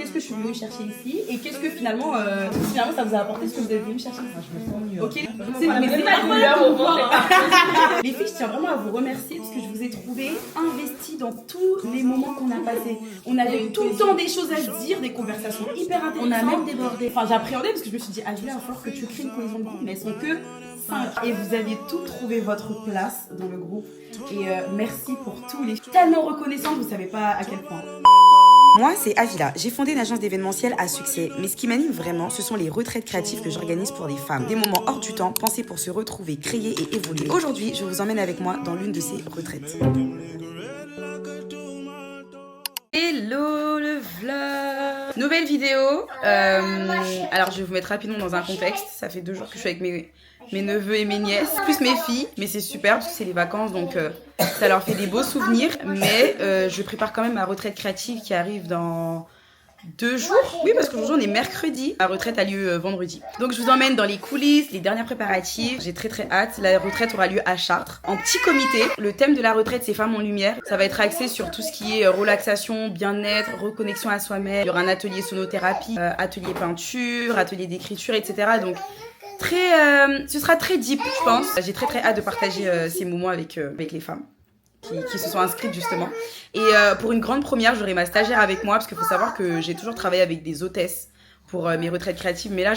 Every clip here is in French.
qu'est-ce que je suis venue chercher ici et qu'est-ce que finalement, ça vous a apporté ce que vous avez venu me chercher. Je me sens mieux. Ok. Les filles, je tiens vraiment à vous remercier parce que je vous ai trouvé investies dans tous les moments qu'on a passés. On avait tout le temps des choses à se dire, des conversations hyper intéressantes. On a même débordé. Enfin, j'appréhendais parce que je me suis dit, ah, il va falloir que tu crées une cohésion de groupe, mais elles sont que 5. Et vous aviez tout trouvé votre place dans le groupe. Et merci pour tous les... Tellement reconnaissante, vous savez pas à quel point. Moi, c'est Avila. J'ai fondé une agence d'événementiel à succès. Mais ce qui m'anime vraiment, ce sont les retraites créatives que j'organise pour des femmes. Des moments hors du temps, pensés pour se retrouver, créer et évoluer. Aujourd'hui, je vous emmène avec moi dans l'une de ces retraites. Hello le vlog. Nouvelle vidéo. Alors, je vais vous mettre rapidement dans un contexte. Ça fait 2 jours que je suis avec mes neveux et mes nièces, plus mes filles, mais c'est super parce que c'est les vacances, donc ça leur fait des beaux souvenirs. Mais je prépare quand même ma retraite créative qui arrive dans 2 jours. Oui, parce qu'aujourd'hui on est mercredi. La retraite a lieu vendredi. Donc je vous emmène dans les coulisses, les derniers préparatifs. J'ai très hâte. La retraite aura lieu à Chartres, en petit comité. Le thème de la retraite, c'est Femmes en lumière. Ça va être axé sur tout ce qui est relaxation, bien-être, reconnexion à soi-même. Il y aura un atelier sonothérapie, atelier peinture, atelier d'écriture, etc. Donc ce sera très deep, je pense. J'ai très hâte de partager ces moments avec les femmes qui se sont inscrites justement. Et pour une grande première, j'aurai ma stagiaire avec moi parce qu'il faut savoir que j'ai toujours travaillé avec des hôtesses pour mes retraites créatives. Mais là,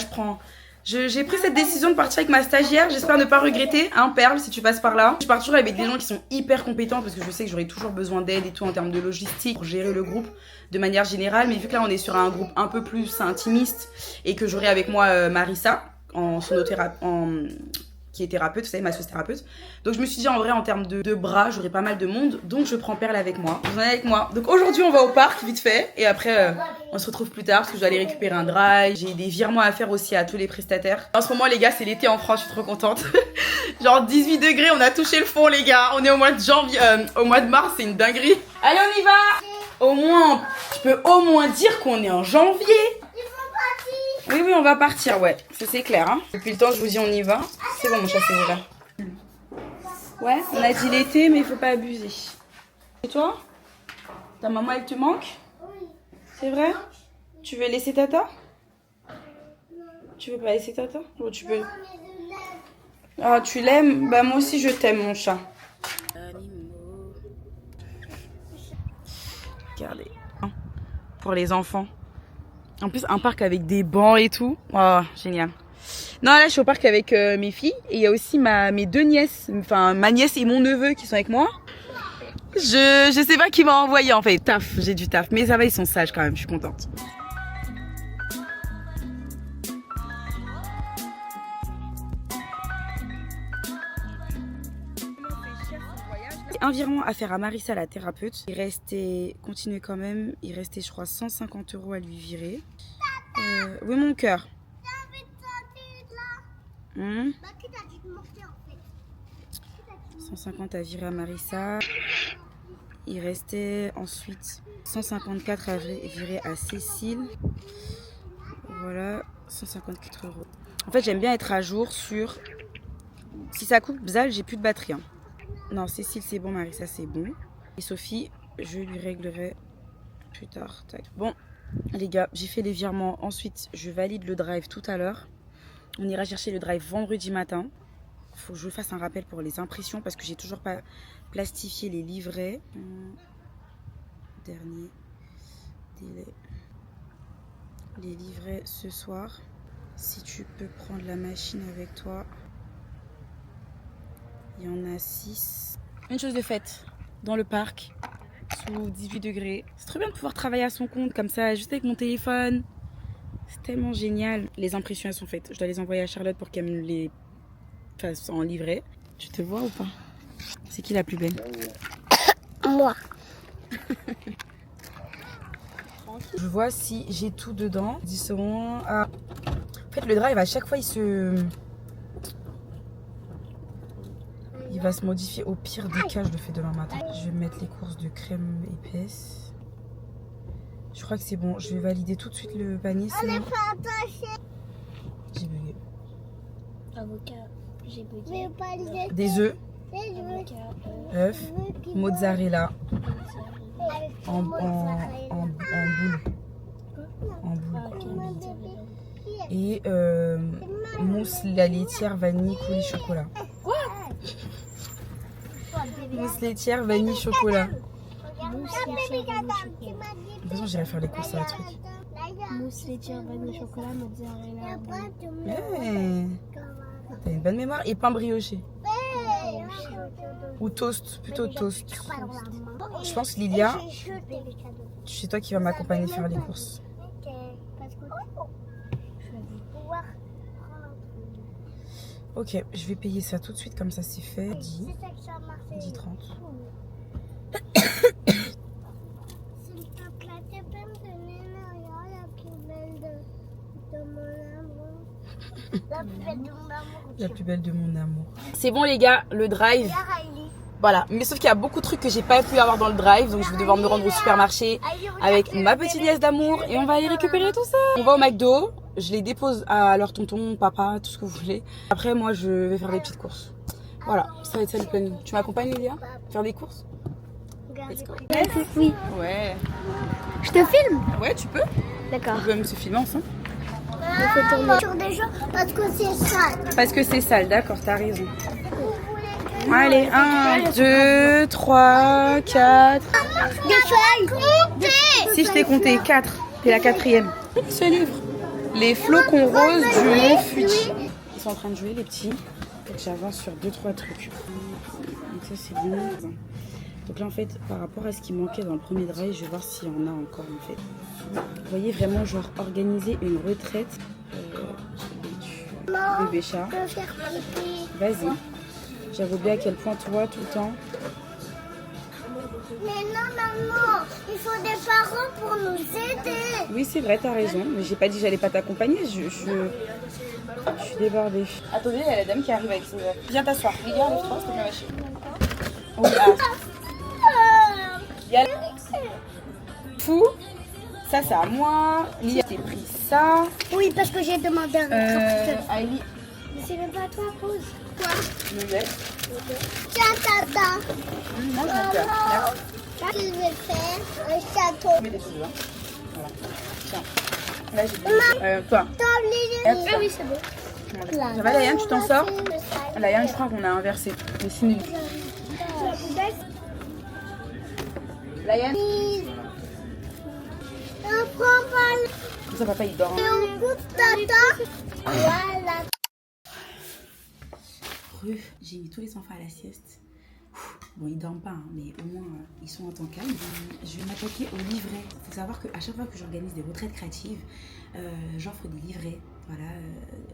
j'ai pris cette décision de partir avec ma stagiaire. J'espère ne pas regretter, hein, Perle, si tu passes par là. Je pars toujours avec des gens qui sont hyper compétents parce que je sais que j'aurai toujours besoin d'aide et tout en termes de logistique pour gérer le groupe de manière générale. Mais vu que là, on est sur un groupe un peu plus intimiste et que j'aurai avec moi Marissa, qui est thérapeute, vous savez, masseuse thérapeute. Donc je me suis dit en vrai en termes de bras, j'aurai pas mal de monde, donc je prends Perle avec moi. Vous en avez avec moi. Donc aujourd'hui on va au parc vite fait et après on se retrouve plus tard parce que je dois aller récupérer un drive. J'ai des virements à faire aussi à tous les prestataires. En ce moment les gars c'est l'été en France, je suis trop contente. Genre 18 degrés, on a touché le fond les gars. On est au mois de janvier, au mois de mars, c'est une dinguerie. Allez on y va. Au moins, je peux au moins dire qu'on est en janvier. Oui, on va partir, ouais. Ça, c'est clair, hein. Depuis le temps, je vous dis, on y va. C'est bon, mon chat, c'est ouvert. Ouais, on a dit l'été, mais il faut pas abuser. Et toi? Ta maman, elle te manque? Oui. C'est vrai? Tu veux laisser Tata? Tu veux pas laisser Tata? Ou tu peux... Ah, tu l'aimes? Bah, moi aussi, je t'aime, mon chat. Regardez. Pour les enfants. En plus, un parc avec des bancs et tout. Oh, génial. Non, là, je suis au parc avec mes filles. Et il y a aussi mes 2 nièces. Enfin, ma nièce et mon neveu qui sont avec moi. Je sais pas qui m'a envoyé, en fait. Taf, j'ai du taf. Mais ça va, ils sont sages quand même. Je suis contente. Un virement à faire à Marissa, la thérapeute. Il restait, continuez quand même, il restait je crois 150 € à lui virer. Oui mon cœur. 150 à virer à Marissa. Il restait ensuite 154 à virer à Cécile. Voilà, 154 €. En fait j'aime bien être à jour sur... Si ça coupe, Bzal, j'ai plus de batterie. Hein. Non, Cécile c'est bon, Marissa c'est bon. Et Sophie, je lui réglerai plus tard. Tac. Bon, les gars, j'ai fait les virements. Ensuite, je valide le drive tout à l'heure. On ira chercher le drive vendredi matin. Il faut que je fasse un rappel pour les impressions parce que j'ai toujours pas plastifié les livrets. Dernier délai. Les livrets ce soir. Si tu peux prendre la machine avec toi. Il y en a 6. Une chose de faite, dans le parc, sous 18 degrés. C'est trop bien de pouvoir travailler à son compte comme ça, juste avec mon téléphone. C'est tellement génial. Les impressions, elles sont faites. Je dois les envoyer à Charlotte pour qu'elle me les fasse en livret. Tu te vois ou pas? C'est qui la plus belle? Moi. Je vois si j'ai tout dedans. 10 secondes. Ah. En fait, le drive, à chaque fois, il va se modifier. Au pire des cas, je le fais demain matin. Je vais mettre les courses de crème épaisse. Je crois que c'est bon. Je vais valider tout de suite le panier. Sinon... J'ai bugué. Avocat, j'ai bugué. Des œufs. œufs. Mozzarella. En boule. Et mousse la laitière vanille coulis chocolat. Quoi? Mousse laitière vanille chocolat. Mousse laitière vanille chocolat. De toute façon, j'irai faire les courses à la truc. Mousse laitière vanille chocolat, mozzarella. Ouais. T'as une bonne mémoire. Et pain brioché. Ou toast, plutôt toast. Je pense Lilia, c'est toi qui vas m'accompagner faire les courses. Ok, je vais payer ça tout de suite comme ça c'est fait. 10, 10,30. La plus belle de mon amour. C'est bon les gars, le drive. Voilà, mais sauf qu'il y a beaucoup de trucs que j'ai pas pu avoir dans le drive, donc je vais devoir me rendre au supermarché avec ma petite nièce d'amour et on va aller récupérer tout ça. On va au McDo, je les dépose à leur tonton, papa, tout ce que vous voulez. Après moi je vais faire des petites courses. Voilà, ça va être ça le planning. Tu m'accompagnes Lilia? Faire des courses? Oui. Ouais. Je te filme? Ouais, tu peux. D'accord. On peut même se filmer ensemble. Il faut tourner sur des gens parce que c'est sale. Parce que c'est sale, d'accord, t'as raison. Allez, 1, 2, 3, 4. Des feuilles. Comptez. Si je t'ai compté 4, t'es la 4e. Ce livre. Les flocons roses du Mont Fuji. Ils sont en train de jouer les petits. J'avance sur 2-3 trucs. Donc ça c'est bon. Donc là en fait par rapport à ce qui manquait dans le premier drive, je vais voir s'il y en a encore en fait. Vous voyez vraiment genre organiser une retraite bébé chat. Vas-y. J'avais oublié à quel point toi tout le temps. Mais non maman, il faut des parents pour nous aider. Oui c'est vrai, t'as raison, mais j'ai pas dit que j'allais pas t'accompagner, je suis débordée. Attendez, il y a la dame qui arrive avec ses... Viens t'asseoir, regarde les trois, s'il te plaît ma chérie. Oui, il y a... Fou, ça c'est à moi, Lia j'ai pris ça. Oui, parce que j'ai demandé un Ali, Mais c'est même pas à toi, pause. Quoi? nouvelle. Tiens, tata. Moi je m'en perds. Là, Je vais faire un château. je mets des choses là. Voilà. Tiens. Là j'ai toi. Ah Oui, c'est bon. Ça va Laïane, tu t'en sors? Laïane, je crois qu'on a inversé. Mais c'est nul. Laïane, comme ça papa il dort. Hein. Voilà. J'ai mis tous les enfants à la sieste. Bon, ils dorment pas, hein, mais au moins ils sont en temps calme. Je vais m'attaquer au livret. Il faut savoir qu'à chaque fois que j'organise des retraites créatives, j'offre des livrets voilà,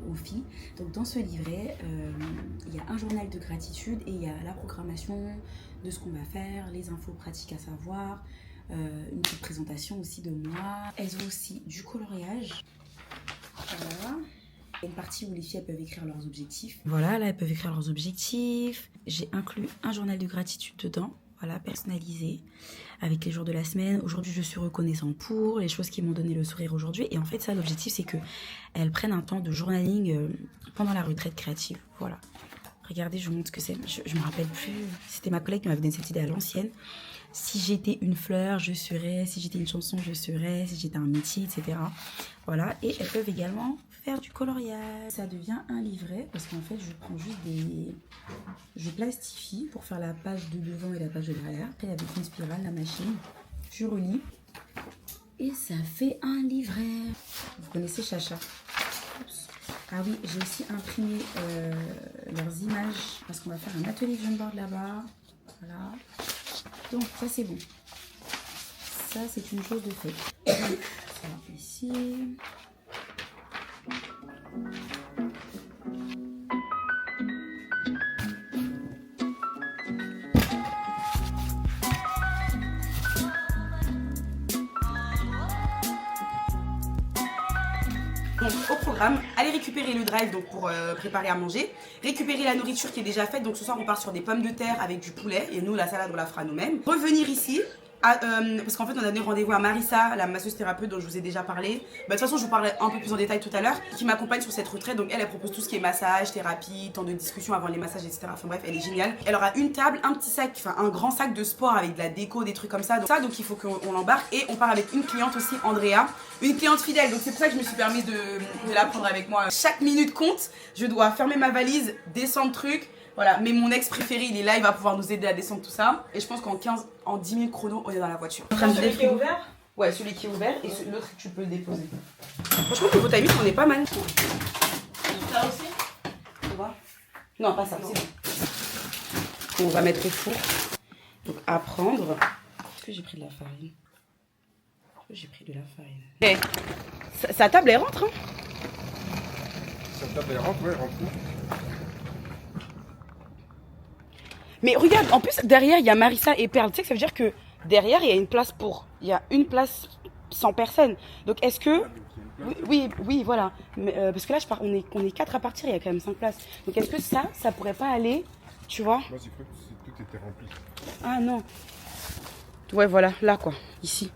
aux filles. Donc dans ce livret, il y a un journal de gratitude et il y a la programmation de ce qu'on va faire, les infos pratiques à savoir, une petite présentation aussi de moi. Elles ont aussi du coloriage. Voilà. Il y a une partie où les filles elles peuvent écrire leurs objectifs. Voilà, là elles peuvent écrire leurs objectifs. J'ai inclus un journal de gratitude dedans, voilà, personnalisé, avec les jours de la semaine. Aujourd'hui, je suis reconnaissante pour les choses qui m'ont donné le sourire aujourd'hui. Et en fait, ça, l'objectif, c'est qu'elles prennent un temps de journaling pendant la retraite créative. Voilà. Regardez, je vous montre ce que c'est. Je me rappelle plus. C'était ma collègue qui m'avait donné cette idée à l'ancienne. Si j'étais une fleur, je serais. Si j'étais une chanson, je serais. Si j'étais un métier, etc. Voilà. Et elles peuvent également faire du coloriage. Ça devient un livret parce qu'en fait, je prends juste des... Je plastifie pour faire la page de devant et la page de derrière. Après, avec une spirale, la machine, je relis. Et ça fait un livret. Vous connaissez Chacha? Oups. Ah oui, j'ai aussi imprimé leurs images parce qu'on va faire un atelier de board là-bas. Voilà. Donc, ça, c'est bon. Ça, c'est une chose de fait. Donc, ça, ici... Donc au programme, aller récupérer le drive donc pour préparer à manger, récupérer la nourriture qui est déjà faite. Donc ce soir on part sur des pommes de terre avec du poulet et nous la salade on la fera nous-mêmes. Revenir ici parce qu'en fait, on a donné rendez-vous à Marissa, la masseuse thérapeute dont je vous ai déjà parlé. Bah, de toute façon, je vous parlerai un peu plus en détail tout à l'heure, qui m'accompagne sur cette retraite. Donc, elle propose tout ce qui est massage, thérapie, temps de discussion avant les massages, etc. Enfin bref, elle est géniale. Elle aura une table, un petit sac, enfin un grand sac de sport avec de la déco, des trucs comme ça. Donc il faut qu'on l'embarque. Et on part avec une cliente aussi, Andrea, une cliente fidèle. Donc, c'est pour ça que je me suis permis de la prendre avec moi. Chaque minute compte. Je dois fermer ma valise, descendre le truc. Voilà, mais mon ex préféré, il est là, il va pouvoir nous aider à descendre tout ça. Et je pense en 10 minutes chrono, on est dans la voiture. Celui qui est ouvert? Ouais, celui qui est ouvert et l'autre, tu peux le déposer. Franchement, niveau timing, on est pas mal. Ça aussi? Tu vois? Non, pas ça, c'est bon. On va mettre au four. Donc, à prendre. Est-ce que j'ai pris de la farine? J'ai pris de la farine. Hey, sa table, elle rentre, hein? Sa table, elle rentre, ouais, rentre. Mais regarde, en plus, derrière, il y a Marissa et Perle. Tu sais que ça veut dire que derrière, il y a une place il y a une place sans personne. Donc, est-ce que... Oui, voilà. Mais, parce que là, on est 4 à partir, il y a quand même 5 places. Donc, est-ce que ça pourrait pas aller, tu vois? Moi, j'ai cru que tout était rempli. Ah non. Ouais, voilà, là, quoi. Ici.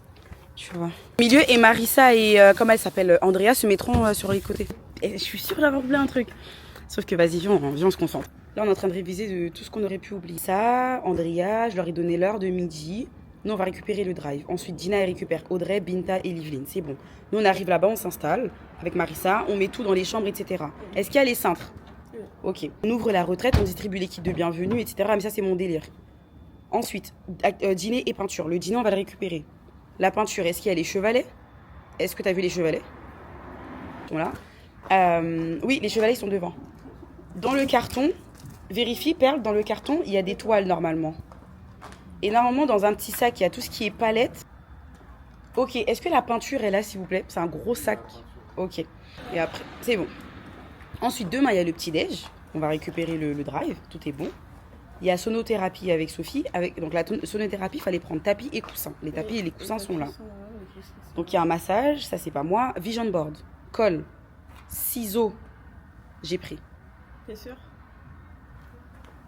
Tu vois. Au milieu, et Marissa et, comment elle s'appelle, Andrea, se mettront sur les côtés. Et je suis sûre d'avoir oublié un truc. Sauf que, vas-y, viens, on se concentre. Là, on est en train de réviser de tout ce qu'on aurait pu oublier. Ça, Andrea, je leur ai donné l'heure de midi. Nous, on va récupérer le drive. Ensuite, Dina, elle récupère Audrey, Binta et Livelyne. C'est bon. Nous, on arrive là-bas, on s'installe avec Marissa. On met tout dans les chambres, etc. Est-ce qu'il y a les cintres? Ok. On ouvre la retraite, on distribue les kits de bienvenue, etc. Mais ça, c'est mon délire. Ensuite, dîner et peinture. Le dîner, on va le récupérer. La peinture, est-ce qu'il y a les chevalets? Est-ce que tu as vu les chevalets? Ils sont là. Oui, les chevalets, ils sont devant. Dans le carton... Vérifie, Perle, dans le carton, il y a des toiles normalement. Et normalement, dans un petit sac, il y a tout ce qui est palette. Ok, est-ce que la peinture est là, s'il vous plaît? C'est un gros sac. Ok. Et après, c'est bon. Ensuite, demain, il y a le petit-déj. On va récupérer le drive. Tout est bon. Il y a sonothérapie avec Sophie. Donc, la sonothérapie, il fallait prendre tapis et coussins. Les tapis et les coussins sont là. Donc, il y a un massage. Ça, c'est pas moi. Vision board. Colle. Ciseaux. J'ai pris. T'es sûr?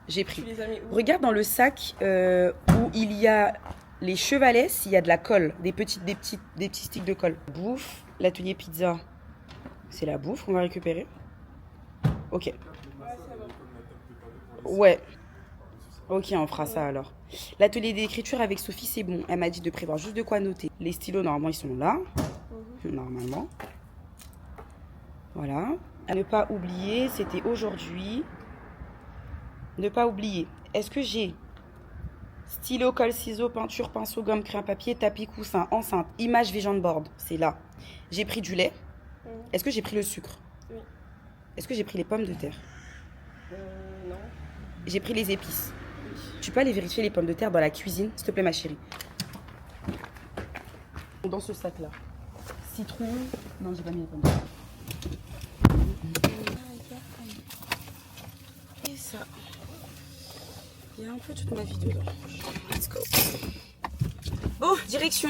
J'ai pris. Tu les as mis où? Regarde dans le sac où il y a les chevalets, s'il y a de la colle, des petits sticks de colle. Bouffe, l'atelier pizza, c'est la bouffe qu'on va récupérer. Ok. Ouais. Ok, on fera ça alors. L'atelier d'écriture avec Sophie, c'est bon. Elle m'a dit de prévoir juste de quoi noter. Les stylos, normalement, ils sont là. Normalement. Voilà. À ne pas oublier, c'était aujourd'hui. Ne pas oublier. Est-ce que j'ai stylo, colle, ciseaux, peinture, pinceau, gomme, crayon, papier, tapis, coussin, enceinte, image, vision board? C'est là. J'ai pris du lait. Est-ce que j'ai pris le sucre? Oui. Est-ce que j'ai pris les pommes de terre? Non. J'ai pris les épices. Oui. Tu peux aller vérifier les pommes de terre dans la cuisine, s'il te plaît, ma chérie. Dans ce sac-là. Citron. Non, j'ai pas mis les pommes de terre. Et ça. Il y a un peu toute ma vie dedans. Let's go. Bon, direction.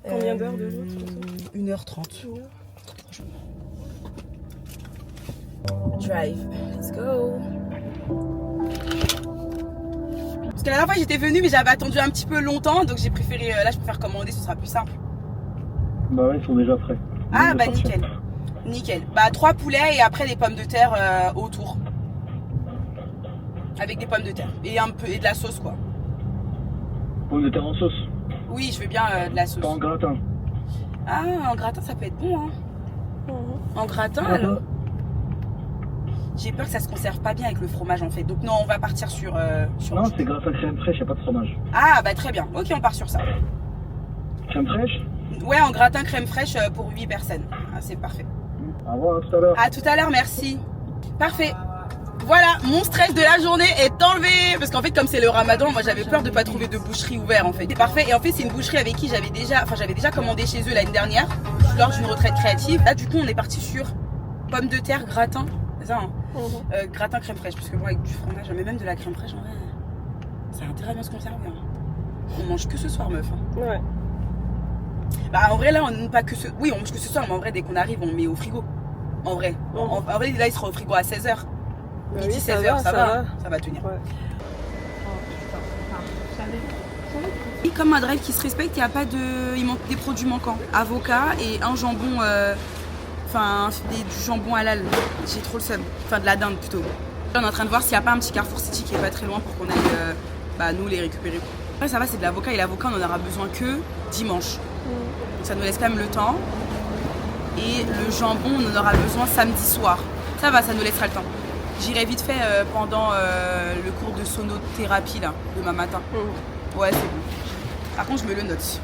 Combien d'heures de route? 1h30. Drive. Let's go. Parce que la dernière fois j'étais venue mais j'avais attendu un petit peu longtemps, donc j'ai préféré, là je préfère commander, ce sera plus simple. Bah ouais, ils sont déjà frais. Ah bah nickel. Nickel. Bah 3 poulets et après des pommes de terre autour. Avec des pommes de terre. Et un peu et de la sauce quoi. Pommes de terre en sauce? Oui, je veux bien de la sauce. Pas en gratin? Ah, en gratin ça peut être bon hein. En gratin alors. J'ai peur que ça se conserve pas bien avec le fromage en fait. Donc non, on va partir sur... Non, c'est gratin crème fraîche, y a pas de fromage. Ah bah très bien. Ok, on part sur ça. Crème fraîche? Ouais, en gratin crème fraîche pour 8 personnes. Ah, c'est parfait. Au revoir, à tout à l'heure. À tout à l'heure, merci. Parfait. Voilà, mon stress de la journée est enlevé. Parce qu'en fait, comme c'est le ramadan, moi j'avais peur de pas trouver de boucherie ouverte en fait. C'est parfait. Et en fait, c'est une boucherie avec qui j'avais déjà commandé chez eux l'année dernière, lors d'une retraite créative. Là, du coup, on est parti sur pommes de terre, gratin. C'est ça, hein. Gratin crème fraîche. Parce que bon, avec du fromage, mais même de la crème fraîche, en vrai, ça a intérêt à bien se conserver. Hein. On mange que ce soir, meuf. Hein. Ouais. Bah, en vrai, là, on pas que ce. Oui, on mange que ce soir, mais en vrai, dès qu'on arrive, on met au frigo. En vrai. En vrai, là, il sera au frigo à 16h. Bah Midi oui, 16h, ça va tenir. Ouais. Et comme un drive qui se respecte, il y a pas de, il manque des produits manquants. Avocat et un jambon, du jambon halal. J'ai trop le seum. Enfin de la dinde plutôt. Là, on est en train de voir s'il n'y a pas un petit Carrefour City qui est pas très loin pour qu'on aille, nous les récupérer. Après ça va, c'est de l'avocat et l'avocat on en aura besoin que dimanche. Donc ça nous laisse quand même le temps. Et le jambon on en aura besoin samedi soir. Ça va, ça nous laissera le temps. J'irai vite fait pendant le cours de sonothérapie là, demain matin. Ouais, c'est bon. Par contre, je me le note.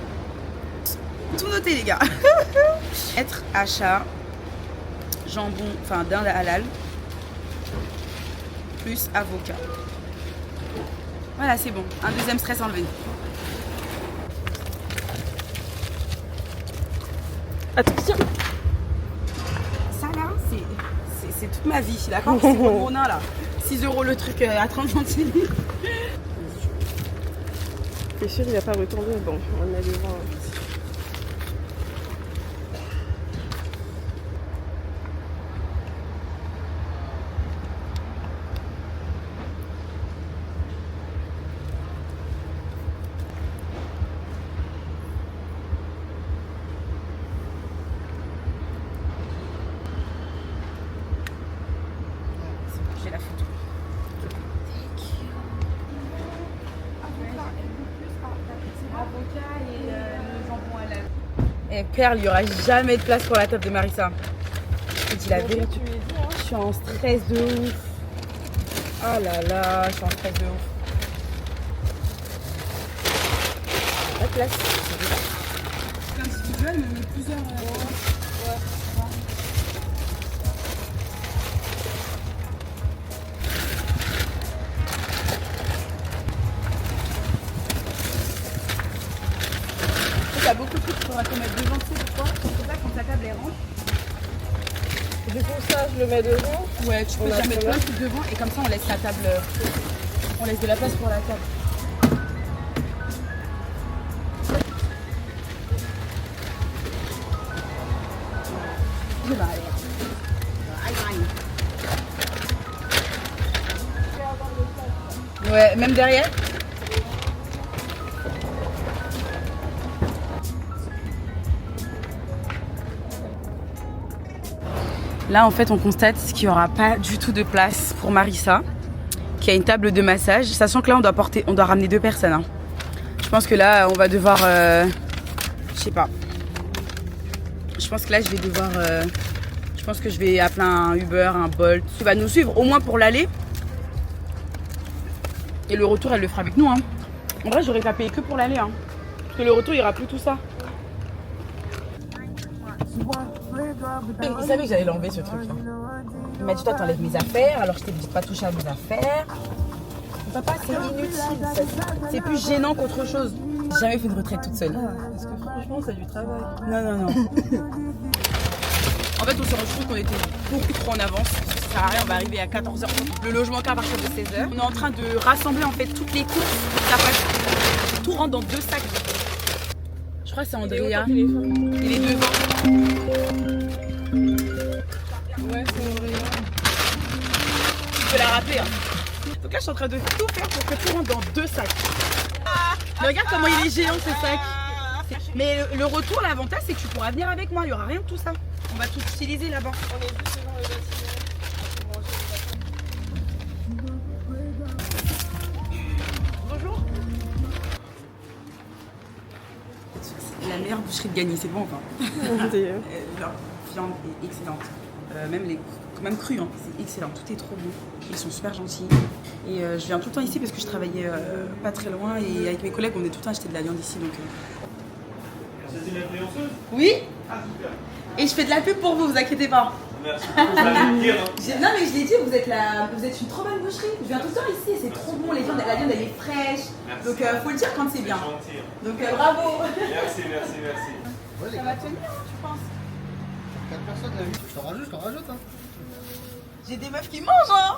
Tout noté, les gars. Être achat, jambon, dinde halal, plus avocat. Voilà, c'est bon. Un deuxième stress enlevé. Attention. Ça là, c'est toute ma vie, d'accord? C'est pour mon nain là. 6 € le truc à 30 centimes. T'es sûr, il va pas retourner? Bon, on a le vent. J'ai la photo. Avocat et le jambon halal. Et Perle, il n'y aura jamais de place pour la table de Marissa. Je te dis la vérité. Je suis en stress de ouf. Oh là là, je suis en stress de ouf. Pas de place. C'est individuel, mais on met plusieurs. Il y a beaucoup de trucs qu'il faudra qu'on mette devant, tu sais pourquoi? Comme ça, quand ta table est rentre. Du coup, ça, je le mets devant. Ouais, tu peux déjà mettre plein de trucs devant et comme ça, on laisse la table. On laisse de la place pour la table. Je vais aller. Ouais, même derrière. Là, en fait, on constate qu'il n'y aura pas du tout de place pour Marissa, qui a une table de massage, sachant que là, on doit ramener 2 personnes. Hein. Je pense que là, on va devoir... je sais pas. Je pense que là, je vais devoir... je pense que je vais appeler un Uber, un Bolt. Tu vas nous suivre, au moins pour l'aller. Et le retour, elle le fera avec nous. Hein. En vrai, j'aurais pas payé que pour l'aller. Hein. Parce que le retour, il n'y aura plus tout ça. Il savait que j'allais l'enlever ce truc. Il m'a dit toi t'enlèves mes affaires, alors je t'ai dit de pas toucher à mes affaires. Papa c'est inutile, c'est plus gênant qu'autre chose. J'ai jamais fait de retraite toute seule. Parce que franchement, c'est du travail. Non. En fait on s'est rendu compte qu'on était beaucoup trop en avance. Ça sert à rien, on va arriver à 14h. Le logement qu'à partir de 16h. On est en train de rassembler en fait toutes les courses. Ça passe. Tout rentre dans 2 sacs. Je crois que c'est Andrea. Il est devant. Ouais, c'est vrai. Tu peux la rappeler. Hein. Donc là, je suis en train de tout faire pour que tout rentre dans 2 sacs. Mais regarde comment il est géant ce sac. Mais le retour, l'avantage, c'est que tu pourras venir avec moi. Il n'y aura rien de tout ça. On va tout utiliser là-bas. On est juste devant le bâtiment. Bonjour. C'est la meilleure boucherie de Gagny, c'est bon enfin. Leur viande est excellente. Même cru, hein, c'est excellent. Tout est trop bon. Ils sont super gentils. Et je viens tout le temps ici parce que je travaillais pas très loin et avec mes collègues, on est tout le temps acheté de la viande ici. Donc, C'est une influenceuse? Oui. Ah, super. Et je fais de la pub pour vous, vous inquiétez pas. Merci. Vous allez me dire. Hein. Non mais je l'ai dit, vous êtes une trop bonne boucherie. Je viens tout le temps ici, c'est trop bon. La viande elle est fraîche. Merci. Donc faut le dire quand c'est bien. Gentil. Donc bravo. Merci. Ça va tenir, tu penses? 4 personnes là, je t'en rajoute. Hein. J'ai des meufs qui mangent, hein.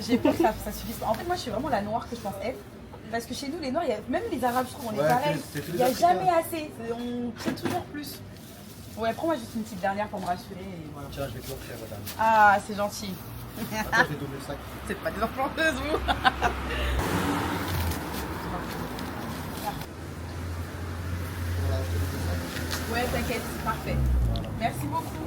J'ai peur que ça suffise pas. En fait, moi, je suis vraiment la noire que je pense être. Parce que chez nous, les noirs, même les arabes, je trouve, on est pareil. Il n'y a jamais assez. On crée toujours plus. Ouais, prends-moi juste une petite dernière pour me rassurer. Et voilà. Tiens, je vais te l'offrir, madame. Ah, c'est gentil. Après, j'ai doublé le sac. C'est pas des influenceuses, vous. Voilà, je te double le sac. Ouais, t'inquiète, c'est parfait. Merci beaucoup.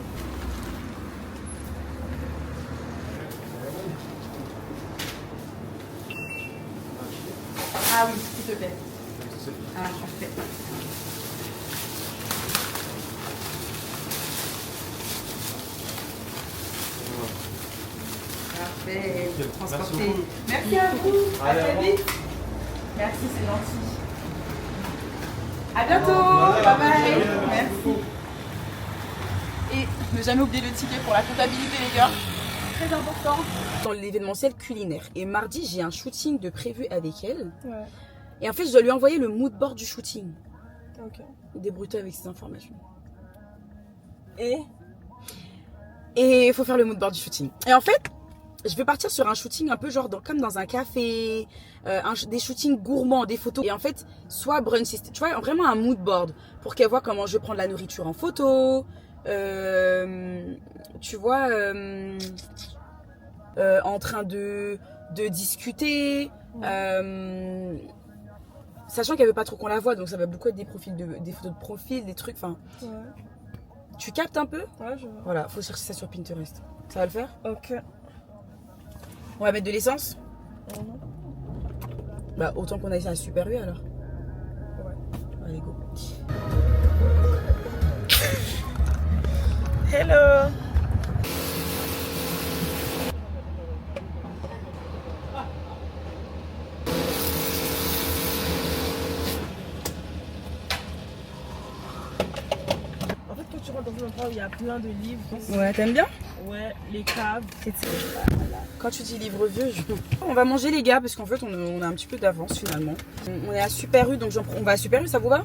Ah oui, s'il te plaît. Ah, parfait. Parfait. Transporté. Merci à vous. À très vite. Merci, c'est gentil. À bientôt. Bye bye. Merci. Et ne jamais oublier le ticket pour la comptabilité, les gars. Très important. Dans l'événementiel culinaire. Et mardi, j'ai un shooting de prévu avec elle. Ouais. Et en fait, je dois lui envoyer le mood board du shooting. Ok. Débrouille-toi avec ces informations. Et il faut faire le mood board du shooting. Et en fait, je vais partir sur un shooting un peu genre comme dans un café, des shootings gourmands, des photos. Et en fait, soit brunch, tu vois, vraiment un mood board pour qu'elle voit comment je prends de la nourriture en photo. Tu vois, en train de discuter. Sachant qu'elle veut pas trop qu'on la voit, donc ça va beaucoup être des photos de profil, des trucs. Enfin, ouais. tu captes un peu? Ouais, je vois. Voilà, faut chercher ça sur Pinterest. Ça va le faire? Ok. On va mettre de l'essence? Mhm. Bah autant qu'on aille à la Super U alors. Ouais. Allez go. Hello. En fait, quand tu rentres dans un endroit où il y a plein de livres, Ouais, t'aimes bien? ouais, les caves, Quand tu dis livre vieux, on va manger les gars parce qu'en fait on a un petit peu d'avance finalement. On est à Super U, donc on va à Super U, ça vous va?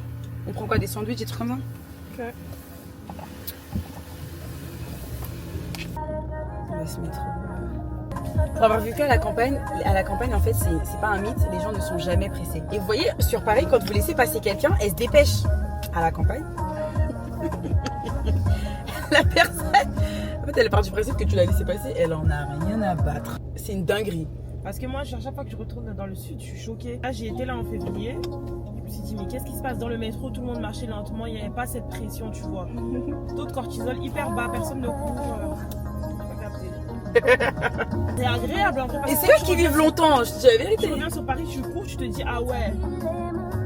On prend quoi, des sandwichs, des trucs comme ça? ok. On va se mettre. Pour avoir vu qu'à la campagne, en fait c'est pas un mythe, les gens ne sont jamais pressés. Et vous voyez, sur Paris, quand vous laissez passer quelqu'un, elle se dépêche. À la campagne, la personne, en fait elle part du principe que tu l'as laissé passer, elle en a rien à battre. C'est une dinguerie. Parce que moi, à chaque fois que je retourne dans le sud, je suis choquée. Là, j'ai été là en février. Je me suis dit, mais qu'est-ce qui se passe dans le métro? Tout le monde marchait lentement, il n'y avait pas cette pression, tu vois. Taux de cortisol hyper bas, personne ne court. J'ai pas capté. C'est agréable en fait. parce Et que c'est quand eux tu qui reviens- vivent longtemps, je te dis la Tu vérité. reviens sur Paris, tu cours, tu te dis, ah ouais.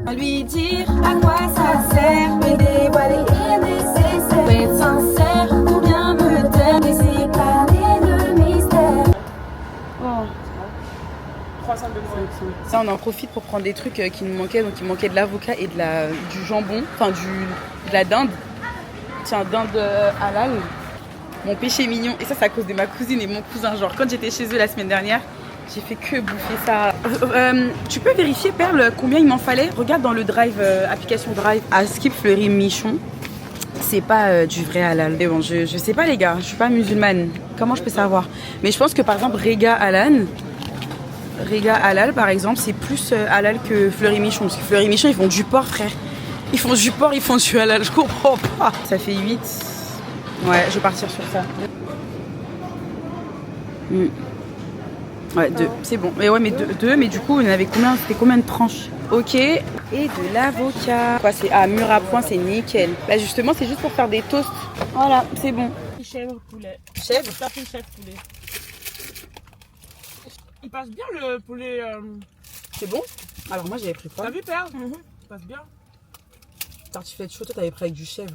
À lui dire à quoi ça sert, me dévoiler nécessaire, être sincère ou bien me taire, laisser planer le mystère. Oh. 300 de moins. Ça, on en profite pour prendre des trucs qui nous manquaient. Donc, il manquait de l'avocat et du jambon, enfin de la dinde. Tiens, dinde halal. Mon péché mignon. Et ça, c'est à cause de ma cousine et mon cousin. Genre, quand j'étais chez eux la semaine dernière, j'ai fait que bouffer ça. Tu peux vérifier, Perle, combien il m'en fallait? Regarde dans le Drive, application Drive. À Skip Fleury Michon, c'est pas du vrai halal. Mais bon, je sais pas, les gars. Je suis pas musulmane. Comment je peux savoir? Mais je pense que, par exemple, Rega halal, par exemple, c'est plus halal que Fleury Michon. Parce que Fleury Michon, ils font du porc, frère. Ils font du porc, ils font du halal. Je comprends pas. Ça fait 8. Ouais, je vais partir sur ça. Ouais, 2, c'est bon. Mais ouais, mais 2, mais du coup, il y en avait combien? C'était combien de tranches? Ok. Et de l'avocat. Quoi, c'est mûr à point, c'est nickel. Là, justement, c'est juste pour faire des toasts. Voilà, c'est bon. Chèvre, poulet. Chèvre? Ça fait chèvre, poulet. Il passe bien le poulet. C'est bon? Alors, moi, j'avais pris quoi? T'as vu, Père? Il passe bien. Tartiflette chaude, toi, t'avais pris avec du chèvre.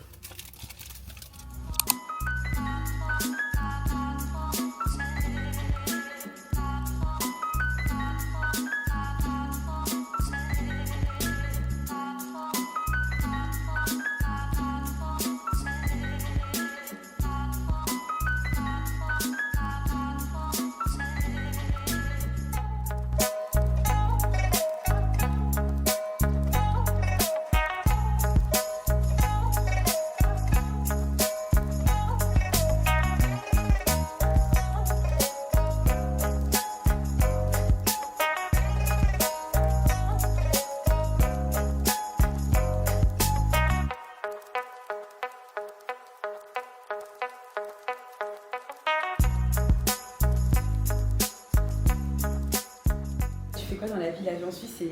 Suisse, c'est...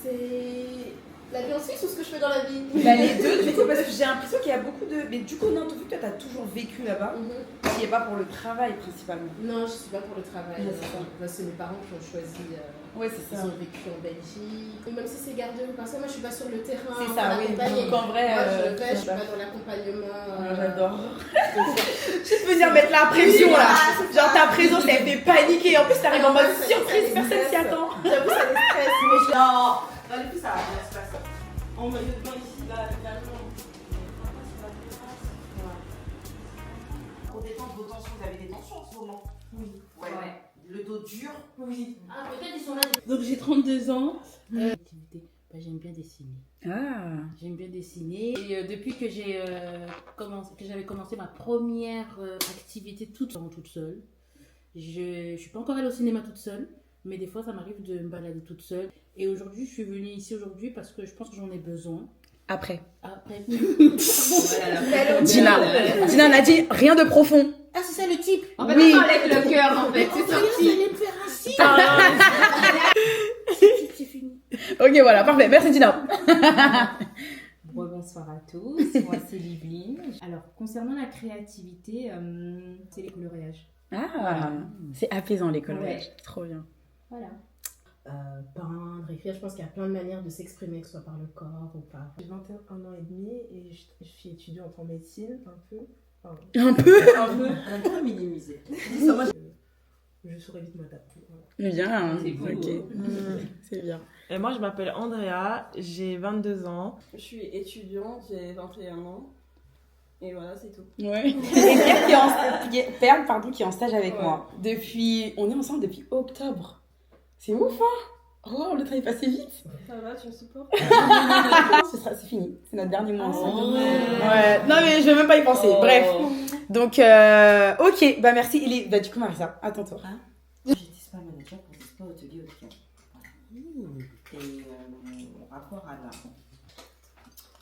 C'est la vie en Suisse ou ce que je fais dans la vie? Bah, les deux, du coup, parce que j'ai l'impression qu'il y a beaucoup de... Mais du coup, non, vu que toi, t'as toujours vécu là-bas, tu n'y es pas pour le travail, principalement. Non, je suis pas pour le travail. Ouais, c'est ça. Bah, c'est mes parents qui ont choisi. Ouais, c'est Ils ça. ont vécu en Belgique. Même si c'est gardé ou pas ça, moi je suis pas sur le terrain. C'est ça, oui. Accompagner. Donc, en vrai, Moi, je c'est vais, je suis ça. pas dans l'accompagnement. J'adore. Je peux dire mettre la pression Oui, là. ah, c'est Genre ça. ta présence elle fait paniquer. En plus t'arrives en mode Ça surprise, les personne s'y stresse. attend. J'avoue, ça les stresse, mais je Non. Dans les plus ça va bien se passer. En maillot de bain ici, là, finalement. Pour détendre vos tensions, vous avez des tensions en ce moment? Oui. Ouais. Le dos dur? Oui. Ah, peut-être ils sont là. Donc j'ai 32 ans. Bah, j'aime bien dessiner. Ah. J'aime bien dessiner. Et depuis que j'avais commencé ma première activité toute seule, je suis pas encore allée au cinéma toute seule, mais des fois ça m'arrive de me balader toute seule. Et aujourd'hui, je suis venue ici aujourd'hui parce que je pense que j'en ai besoin. Après. Après. Dina on a dit rien de profond. Ah, c'est ça le type. En fait, Oui. on enlève le cœur en fait. C'est sorti. Vous allez me faire un signe. C'est fini. Ok voilà, parfait. Merci Dina. Bonsoir à tous, moi c'est Livelyne. Alors, concernant la créativité, c'est les coloriages. Ah. Voilà. C'est apaisant les coloriages. Ouais. Trop bien. Voilà. Peindre, écrire, je pense qu'il y a plein de manières de s'exprimer, que ce soit par le corps ou pas. J'ai 21 ans et demi et je suis étudiante en médecine, un peu. Enfin, Un peu. un peu. On va minimiser. Je saurais vite m'adapter. Voilà. Bien. C'est beau. Ok. C'est bien. Et moi, je m'appelle Andrea, j'ai 22 ans. Je suis étudiante, j'ai 21 ans. Et voilà, c'est tout. Ouais. Et Perle, qui est en stage avec moi. On est ensemble depuis octobre. C'est ouf, hein? Oh, le temps est passé vite. Ça va, tu me supportes? C'est fini. C'est notre dernier mois ensemble. Oh. Ouais. Non, mais je vais même pas y penser. Oh. Bref. Donc, ok. Bah, merci. Bah, du coup, Marissa, attends-toi. J'étais spa manager pour des spa hôteliers haut de gamme. Voilà. Et mon rapport à l'art.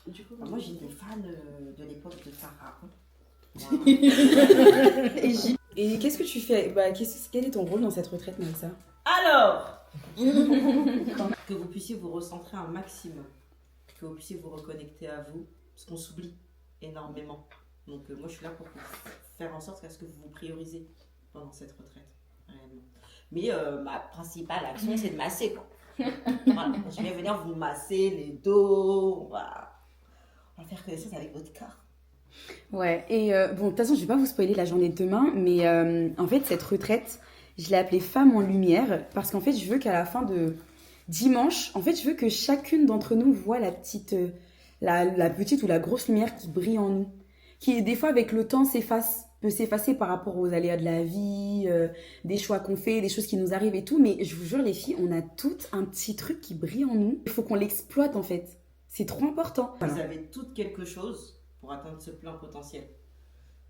Du coup, Moi, j'étais fan de l'époque de Sarah. Et qu'est-ce que tu fais? Bah, quel est ton rôle dans cette retraite, Marissa? Alors que vous puissiez vous recentrer un maximum, que vous puissiez vous reconnecter à vous, parce qu'on s'oublie énormément. Donc moi je suis là pour faire en sorte qu'à ce que vous vous priorisez pendant cette retraite, réellement. Mais ma principale action c'est de masser quoi. Voilà. Je vais venir vous masser les dos, on va faire connaissance avec votre corps. Ouais, et bon, de toute façon, je vais pas vous spoiler la journée de demain, mais en fait, cette retraite, je l'ai appelée Femme en Lumière, parce qu'en fait, je veux qu'à la fin de dimanche, en fait, je veux que chacune d'entre nous voit la petite ou la grosse lumière qui brille en nous, qui, des fois, avec le temps, peut s'effacer par rapport aux aléas de la vie, des choix qu'on fait, des choses qui nous arrivent et tout, mais je vous jure, les filles, on a toutes un petit truc qui brille en nous. Il faut qu'on l'exploite, en fait. C'est trop important. Vous avez toutes quelque chose pour atteindre ce plein potentiel.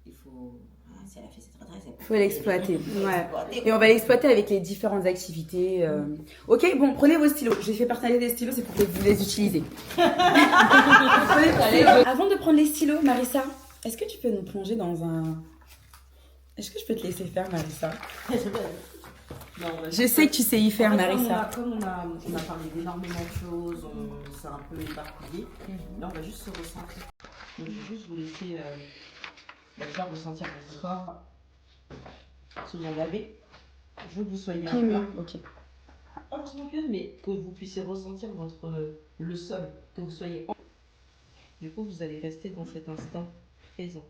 Il faut... Si elle a fait cette retraite, il faut l'exploiter. Ouais. Et on va l'exploiter avec les différentes activités. Ok, bon, prenez vos stylos. J'ai fait partager des stylos, c'est pour que vous les utilisez. Avant de prendre les stylos, Marissa, est-ce que tu peux nous plonger dans un... Est-ce que je peux te laisser faire, Marissa? Je sais que tu sais y faire, Marissa. Comme on a parlé d'énormément de choses, on s'est un peu éparpillé. Là, on va juste se recentrer. Donc, je vais juste vous laisser déjà ressentir votre corps sous mon lavé. Je veux que vous soyez un peu... Ok. Pas trop que, mais que vous puissiez ressentir le sol, que vous soyez... Du coup, vous allez rester dans cet instant présent.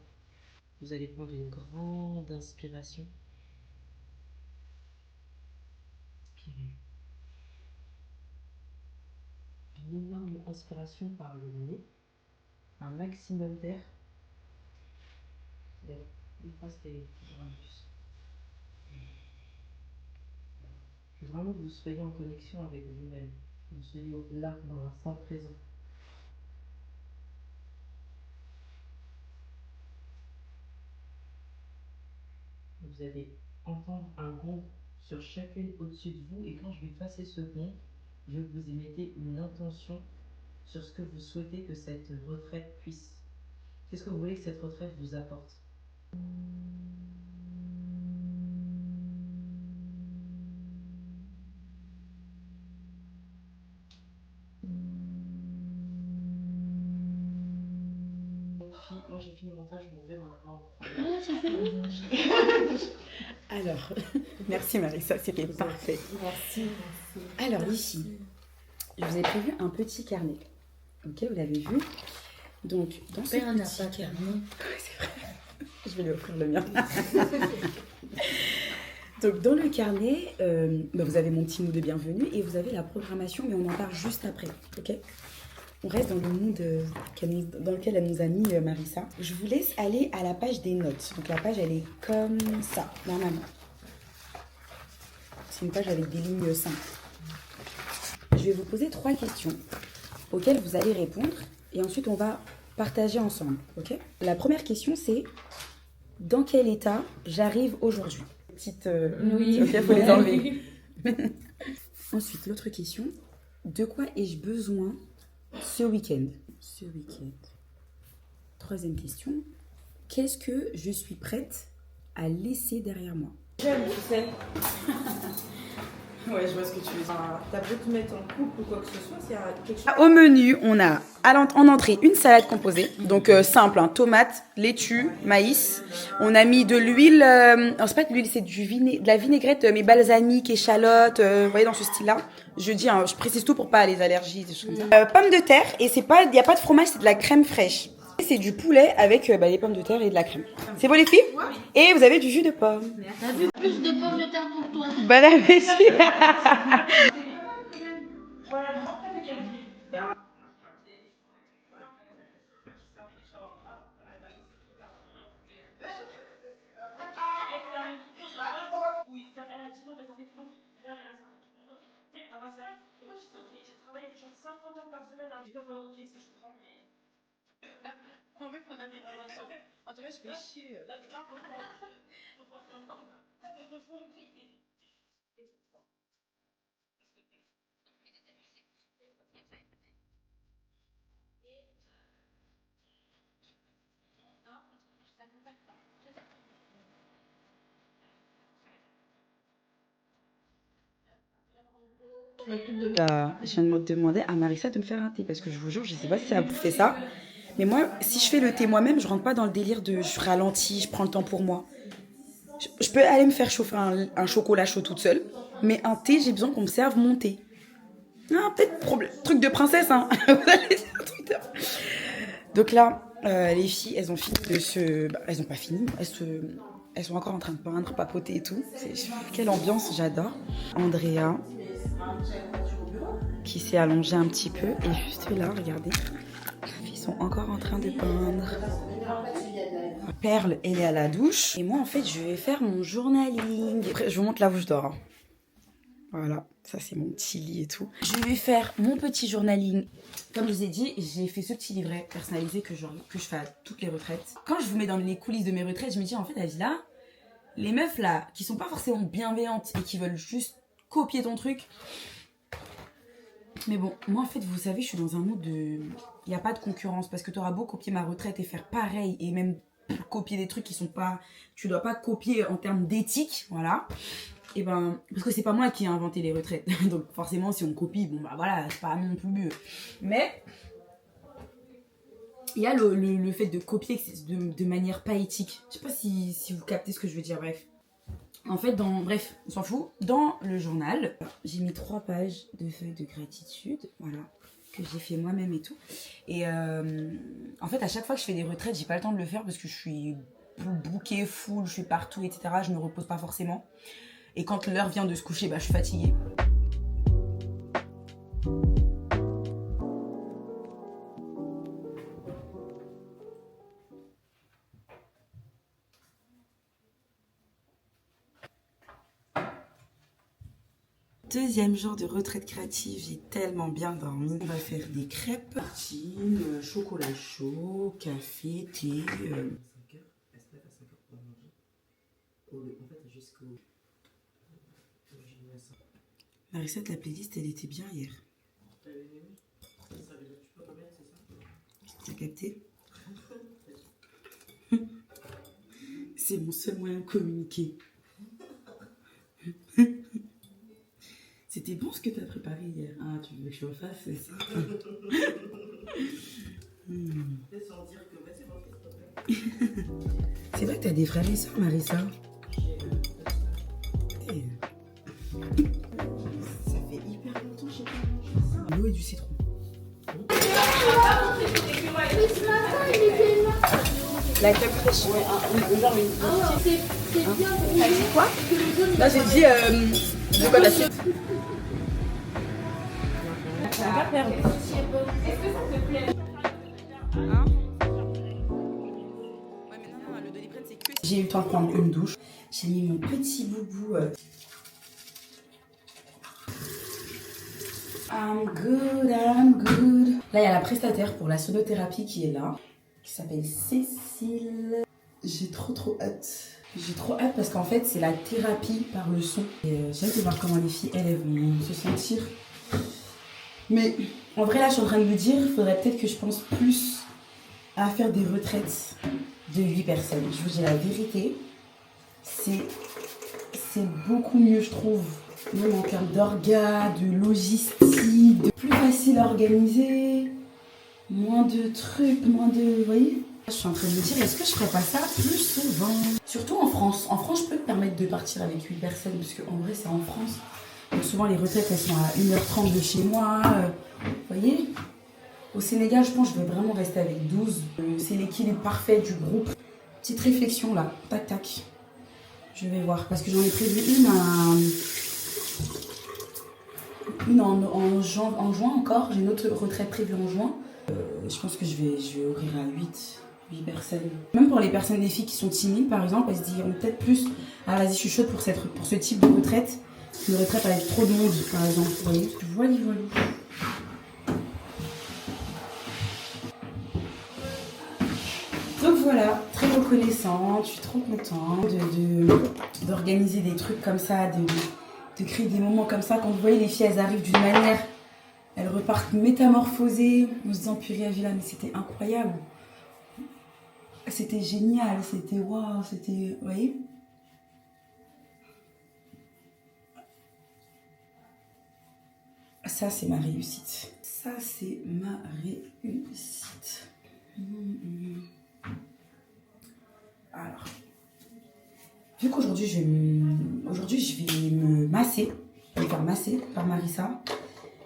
Vous allez prendre une grande inspiration. Une énorme inspiration par le nez, un maximum d'air. Une fois c'est toujours un plus. Je veux vraiment que vous soyez en connexion avec vous-même, que vous soyez là dans l'instant présent. Vous allez entendre un gong sur chacune au-dessus de vous et quand je vais passer ce gong, je veux que vous émettez une intention sur ce que vous souhaitez que cette retraite puisse. Qu'est-ce que vous voulez que cette retraite vous apporte? Moi j'ai fini mon montage, je m'en vais maintenant. Alors, merci Marissa, c'était parfait. Merci. Alors les filles, je vous ai prévu un petit carnet. Ok, vous l'avez vu. Donc, dans ce Père n'a petit pas carnet... carnet. C'est vrai. Je vais lui offrir le mien. Donc, dans le carnet, vous avez mon petit mot de bienvenue et vous avez la programmation, mais on en parle juste après. Ok ? On reste dans le mood dans lequel elle nous a mis Marissa. Je vous laisse aller à la page des notes. Donc, la page, elle est comme ça, normalement. C'est une page avec des lignes simples. Je vais vous poser 3 questions auxquelles vous allez répondre et ensuite on va partager ensemble, ok ? La première question c'est dans quel état j'arrive aujourd'hui ? Petite... Oui. Ok, faut les enlever. Ensuite, l'autre question, de quoi ai-je besoin ce week-end ? Ce week-end. Troisième question, qu'est-ce que je suis prête à laisser derrière moi ? J'aime, tu sais. Ouais, je vois ce que tu veux dire. T'as besoin de te mettre en couple ou quoi que ce soit, s'il y a quelque chose. Au menu, on a en entrée une salade composée, donc simple, hein, tomates, laitue, maïs. On a mis de l'huile, c'est pas de l'huile, c'est de la vinaigrette, mais balsamique, échalote, vous voyez dans ce style-là. Je dis, hein, je précise tout pour pas les allergies, des choses comme ça. Pommes de terre, et il y a pas de fromage, c'est de la crème fraîche. Et c'est du poulet avec les pommes de terre et de la crème. C'est bon les filles ? Et vous avez du jus de pomme. T'as vu plus de pommes de terre pour toi. Bon appétit. Je viens de me demander à Marissa de me faire un thé parce que je vous jure, je sais pas si ça vous fait ça. Mais moi, si je fais le thé moi-même, je rentre pas dans le délire de je ralentis, je prends le temps pour moi. Je peux aller me faire chauffer un chocolat chaud toute seule, mais un thé, j'ai besoin qu'on me serve mon thé. Ah, peut-être truc de princesse, hein. Donc là, les filles, elles ont fini de se... elles ont pas fini, elles sont encore en train de peindre, papoter et tout. Quelle ambiance, j'adore. Andrea, qui s'est allongée un petit peu, et juste là, regardez, les filles sont encore en train de peindre. Perle, elle est à la douche. Et moi, en fait, je vais faire mon journaling. Après, je vous montre là où je dors. Hein. Voilà, ça c'est mon petit lit et tout. Je vais faire mon petit journaling. Comme je vous ai dit, j'ai fait ce petit livret personnalisé que je fais à toutes les retraites. Quand je vous mets dans les coulisses de mes retraites, je me dis en fait, la vie là, les meufs là, qui sont pas forcément bienveillantes et qui veulent juste copier ton truc. Mais bon, moi en fait, vous savez, je suis dans un monde de... Il n'y a pas de concurrence parce que tu auras beau copier ma retraite et faire pareil et même copier des trucs qui sont pas... Tu dois pas copier en termes d'éthique, voilà. Et ben, parce que c'est pas moi qui ai inventé les retraites. Donc forcément, si on copie, bon bah voilà, c'est pas non plus mieux. Mais il y a le fait de copier de manière pas éthique. Je sais pas si vous captez ce que je veux dire, bref. En fait, bref, on s'en fout. Dans le journal, j'ai mis 3 pages de feuilles de gratitude, voilà, que j'ai fait moi-même et tout. Et en fait, à chaque fois que je fais des retraites, j'ai pas le temps de le faire parce que je suis bookée, full, je suis partout, etc. Je me repose pas forcément. Et quand l'heure vient de se coucher, bah, je suis fatiguée. Deuxième jour de retraite créative, j'ai tellement bien dormi. On va faire des crêpes, tartines, chocolat chaud, café, thé. Marissa, la playlist, elle était bien hier. T'as capté? C'est mon seul moyen de communiquer. C'était bon ce que t'as préparé hier. Ah, tu veux que je refasse, c'est ça. Sans dire que c'est bon. C'est vrai que t'as des frères et sœurs, Marissa. Ça fait hyper longtemps que j'ai pas mangé ça. L'eau et du citron. La crème fraîche. C'est bien. T'as dit quoi? Là j'ai dit de quoi la suite. J'ai eu le temps de prendre une douche. J'ai mis mon petit boubou. I'm good. Là, il y a la prestataire pour la sonothérapie qui est là, qui s'appelle Cécile. J'ai trop hâte. J'ai trop hâte parce qu'en fait, c'est la thérapie par le son. J'ai hâte de voir comment les filles, elles vont se sentir. Mais en vrai, là, je suis en train de me dire, il faudrait peut-être que je pense plus à faire des retraites de 8 personnes. Je vous dis la vérité, c'est beaucoup mieux, je trouve. Même en termes d'orgas, de logistique, de plus facile à organiser, moins de trucs, moins de... Vous voyez? Je suis en train de me dire, est-ce que je ferais pas ça plus souvent? Surtout en France. En France, je peux me permettre de partir avec 8 personnes, parce qu'en vrai, c'est en France. Donc souvent, les retraites, elles sont à 1h30 de chez moi. Vous voyez? Au Sénégal, je pense que je vais vraiment rester avec 12. C'est l'équilibre parfait du groupe. Petite réflexion là, tac tac. Je vais voir, parce que j'en ai prévu une en juin encore. J'ai une autre retraite prévue en juin. Je pense que je vais ouvrir à 8 personnes. Même pour les personnes, des filles qui sont timides par exemple, elles se diront peut-être plus, ah vas-y je suis chaude pour ce type de retraite. Une retraite avec trop de monde par exemple, vous voyez. Voilà. Donc voilà, très reconnaissante, je suis trop contente d'organiser des trucs comme ça, de créer des moments comme ça. Quand vous voyez les filles, elles arrivent d'une manière, elles repartent métamorphosées, en se disant purée Avila, mais c'était incroyable. C'était génial, c'était waouh, c'était... Vous voyez? Ça, c'est ma réussite. Ça, c'est ma réussite. Alors, vu qu'aujourd'hui, je vais me masser, me faire masser par Marissa.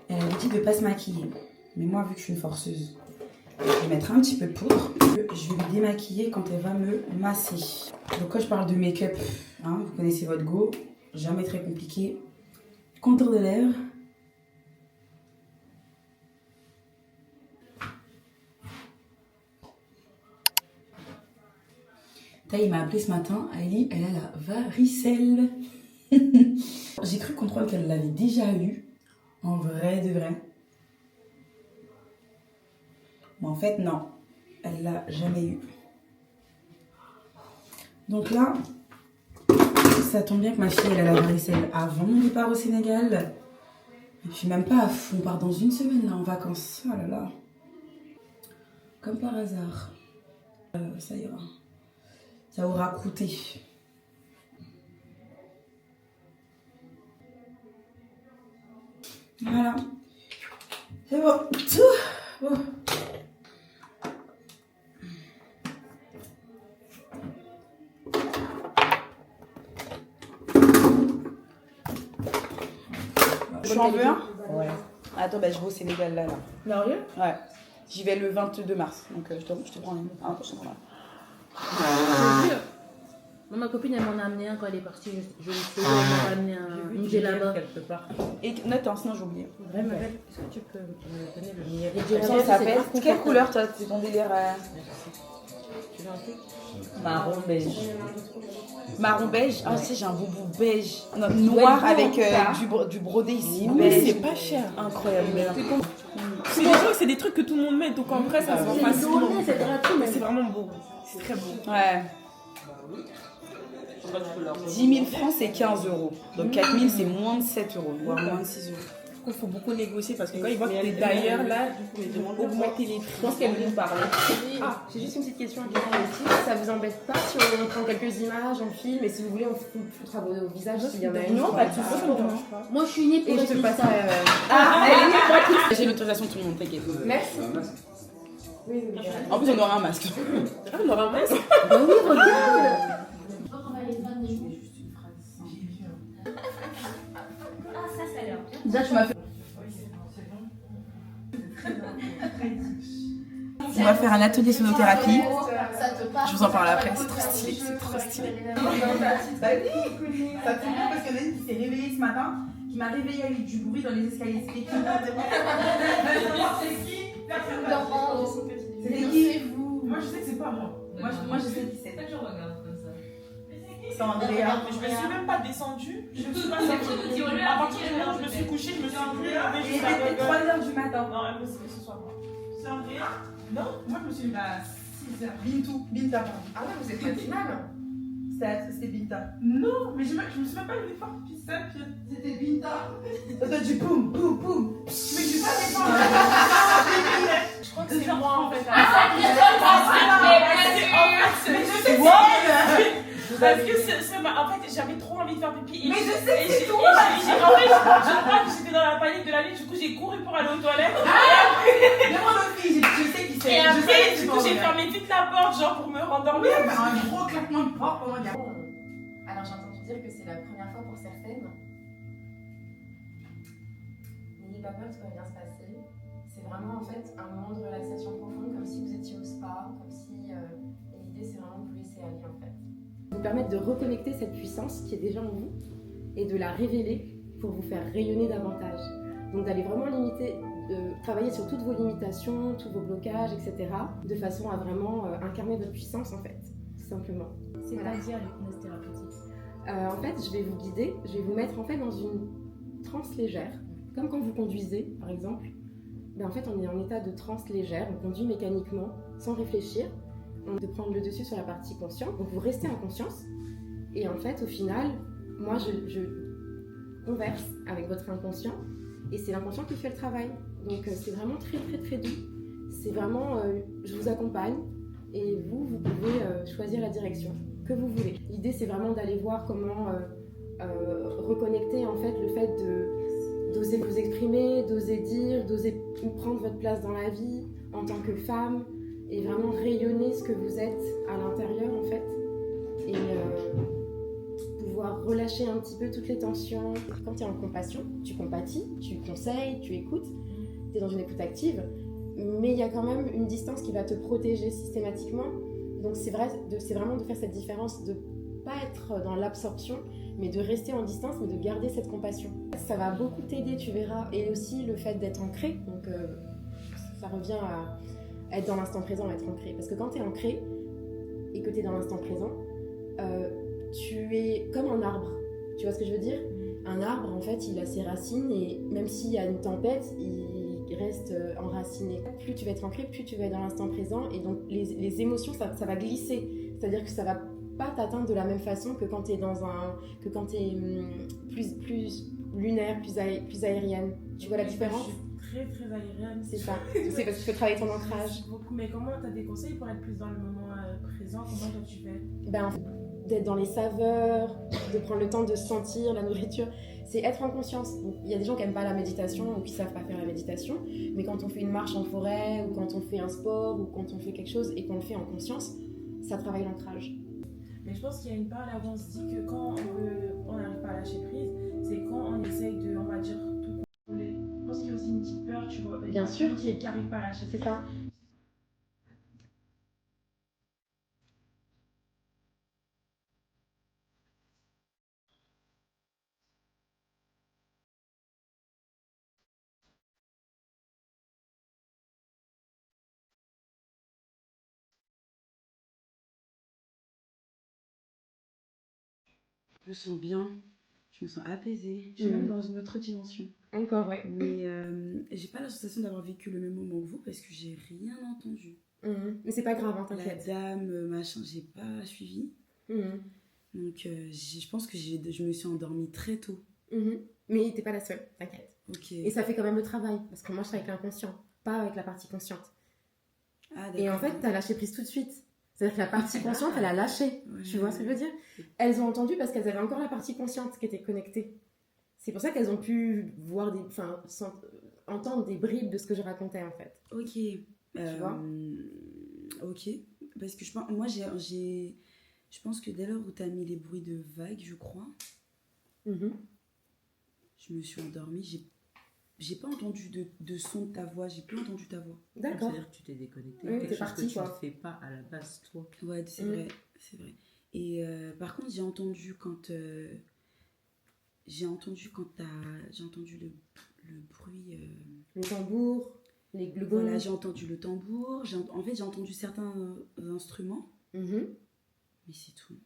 Elle avait dit de ne pas se maquiller. Mais moi, vu que je suis une forceuse, je vais mettre un petit peu de poudre. Je vais me démaquiller quand elle va me masser. Donc quand je parle de make-up, hein, vous connaissez votre go, jamais très compliqué. Contour de lèvres. Il m'a appelé ce matin, Aïli, elle a la varicelle. J'ai cru comprendre qu'elle l'avait déjà eu, en vrai de vrai. Mais en fait, non, elle l'a jamais eu. Donc là, ça tombe bien que ma fille, elle a la varicelle avant mon départ au Sénégal. Et puis même pas, on part dans une semaine là en vacances. Oh là là. Comme par hasard. Ça ira. Ça aura coûté. Voilà. C'est bon. Tout. Bon. Tu en veux un? Ouais. Attends, bah, je vais au Sénégal là. Sérieux? Ouais. J'y vais le 22 mars. Donc je te prends un prochain moment. Moi, ma copine, elle m'en a amené un quand elle est partie. Je lui faisais, elle m'a amené une gel là-bas. Et note, hein, sinon j'ai oublié. Vraiment, est-ce que tu peux me donner le meilleur? Ça s'appelle. Quelle couleur toi? C'est ton délire? Tu veux un truc? Marron beige. Marron beige? Ah, tu sais, j'ai un boubou beige. Non, noir avec du brodé ici. Mais c'est pas cher. Incroyable. C'est des trucs que tout le monde met, donc en vrai, ça se vend facilement. C'est vraiment beau. C'est très beau. Ouais. 10 000 francs, c'est 15 euros. Donc 4 000, c'est moins de 7 euros, voire moins de 6 euros. qu'il faut beaucoup négocier parce que quand ils voient que t'es d'ailleurs là, augmenter les prix. Je pense qu'elle veut nous parler. Ah, j'ai juste une petite question à poser. Ça vous embête pas si on prend quelques images, on filme et si vous voulez, on foutra vos visages s'il y en a une. Non, pas de soucis, ça me dérange pas. Moi, je suis née pour Et je être te passe ça. J'ai l'autorisation de tout le monde, t'inquiète. Merci. En plus, on aura un masque. Ah, on aura un masque. Bah oui, regarde. Déjà, tu m'as fait. On va faire un atelier sonothérapie. Je vous en parle après, c'est trop stylé, c'est trop stylé. Bah oui, ça te fait parce qu'il y en a une qui s'est réveillée ce matin, qui m'a réveillée avec du bruit dans les escaliers. C'était qui? C'est qui? C'était qui? Moi je sais que c'est pas moi. Moi je sais qui c'est. Je regarde comme ça. C'est Andrea. Je me suis même pas descendue. Je me suis pas sortie. À partir du moment où je me suis couchée, je me suis plus levée. Il était 3h du matin. Non, impossible que ce soit moi. C'est Andrea? Non, moi je me suis levée à 6h. Binta, pardon. Ah ouais, vous êtes pas finale. C'était Binta. Non, mais je me suis même pas levée fort depuis ça. C'était Binta. T'as dit boum, boum, boum. Mais je suis pas défendue. Je crois que c'est moi en fait. Parce que en fait j'avais trop envie de faire pipi. Mais je sais que c'est toi. En fait, je crois que j'étais dans la panique de la nuit, du coup j'ai couru pour aller aux toilettes. Mais moi aussi, je sais qui c'est. Et après, du coup j'ai fermé toute la porte genre pour me rendormir. Un gros claquement de porte, comment dire. Alors j'ai entendu dire que c'est la première fois pour certaines. N'ayez pas peur, tout va bien se passer. C'est vraiment en fait un moment de relaxation profonde, comme si vous étiez au spa, comme si. Et l'idée c'est vraiment de vous laisser aller en fait. Vous permettre de reconnecter cette puissance qui est déjà en vous et de la révéler pour vous faire rayonner davantage. Donc d'aller vraiment limiter, de travailler sur toutes vos limitations, tous vos blocages, etc. de façon à vraiment incarner votre puissance en fait, tout simplement. C'est-à-dire l'hypnose thérapeutique. En fait, je vais vous guider, je vais vous mettre en fait dans une transe légère, comme quand vous conduisez par exemple. Ben, en fait, on est en état de transe légère, on conduit mécaniquement, sans réfléchir. On de prendre le dessus sur la partie consciente, donc vous restez en conscience. Et en fait, au final, moi, je converse avec votre inconscient, et c'est l'inconscient qui fait le travail. Donc c'est vraiment très très très doux. C'est vraiment, je vous accompagne, et vous pouvez choisir la direction que vous voulez. L'idée, c'est vraiment d'aller voir comment reconnecter en fait le fait d'oser vous exprimer, d'oser dire, d'oser prendre votre place dans la vie en tant que femme, et vraiment rayonner ce que vous êtes à l'intérieur en fait, et pouvoir relâcher un petit peu toutes les tensions. Quand tu es en compassion, tu compatis, tu conseilles, tu écoutes, tu es dans une écoute active, mais il y a quand même une distance qui va te protéger systématiquement. Donc c'est vraiment de faire cette différence, de pas être dans l'absorption, mais de rester en distance, mais de garder cette compassion. Ça va beaucoup t'aider, tu verras, et aussi le fait d'être ancré, donc ça revient à être dans l'instant présent, être ancré. Parce que quand tu es ancré et que tu es dans l'instant présent, tu es comme un arbre. Tu vois ce que je veux dire? Un arbre, en fait, il a ses racines et même s'il y a une tempête, il reste enraciné. Plus tu vas être ancré, plus tu vas être dans l'instant présent, et donc les émotions, ça va glisser. C'est-à-dire que ça va pas t'atteindre de la même façon que quand tu es plus lunaire, plus aérienne. Tu vois la différence? Très très aérienne. C'est ça. C'est parce qu'il faut travailler ton ancrage. Mais comment t'as des conseils pour être plus dans le moment présent? Comment toi tu fais? Ben, d'être dans les saveurs, de prendre le temps de sentir la nourriture, c'est être en conscience. Il y a des gens qui n'aiment pas la méditation ou qui ne savent pas faire la méditation, mais quand on fait une marche en forêt ou quand on fait un sport ou quand on fait quelque chose et qu'on le fait en conscience, ça travaille l'ancrage. Mais je pense qu'il y a une part là où on se dit que quand on n'arrive pas à lâcher prise, c'est quand on essaye de, on va dire, tout contrôler. Je pense qu'il y a aussi une petite peur, tu vois. Bien sûr. Qui n'arrive pas à lâcher prise. C'est ça. Je me sens bien, je me sens apaisée, je suis même dans une autre dimension. Encore, ouais. Mais j'ai pas la sensation d'avoir vécu le même moment que vous parce que j'ai rien entendu. Mais c'est pas grave, hein, t'inquiète. La dame, machin, j'ai pas suivi. Donc je pense que je me suis endormie très tôt. Mais t'es pas la seule, t'inquiète. Ok. Et ça fait quand même le travail, parce que moi je travaille avec l'inconscient, pas avec la partie consciente. Ah, Et en fait, t'as lâché prise tout de suite. C'est-à-dire que la partie consciente, elle a lâché. Tu vois ce que je veux dire? Elles ont entendu parce qu'elles avaient encore la partie consciente qui était connectée. C'est pour ça qu'elles ont pu voir entendre des bribes de ce que je racontais en fait. Ok. Tu vois? Ok. Parce que moi, je pense que dès lors où t'as mis les bruits de vagues, je crois, je me suis endormie. J'ai pas entendu de son de ta voix, j'ai plus entendu ta voix. D'accord. C'est-à-dire que tu t'es déconnecté. Oui, Quelque t'es chose partie, que tu quoi. ne fais pas à la base, toi. Ouais, c'est vrai, c'est vrai. Et par contre, j'ai entendu quand j'ai entendu le bruit. Le tambour, le gong. Voilà, j'ai entendu le tambour. En fait, j'ai entendu certains instruments. Mais c'est tout.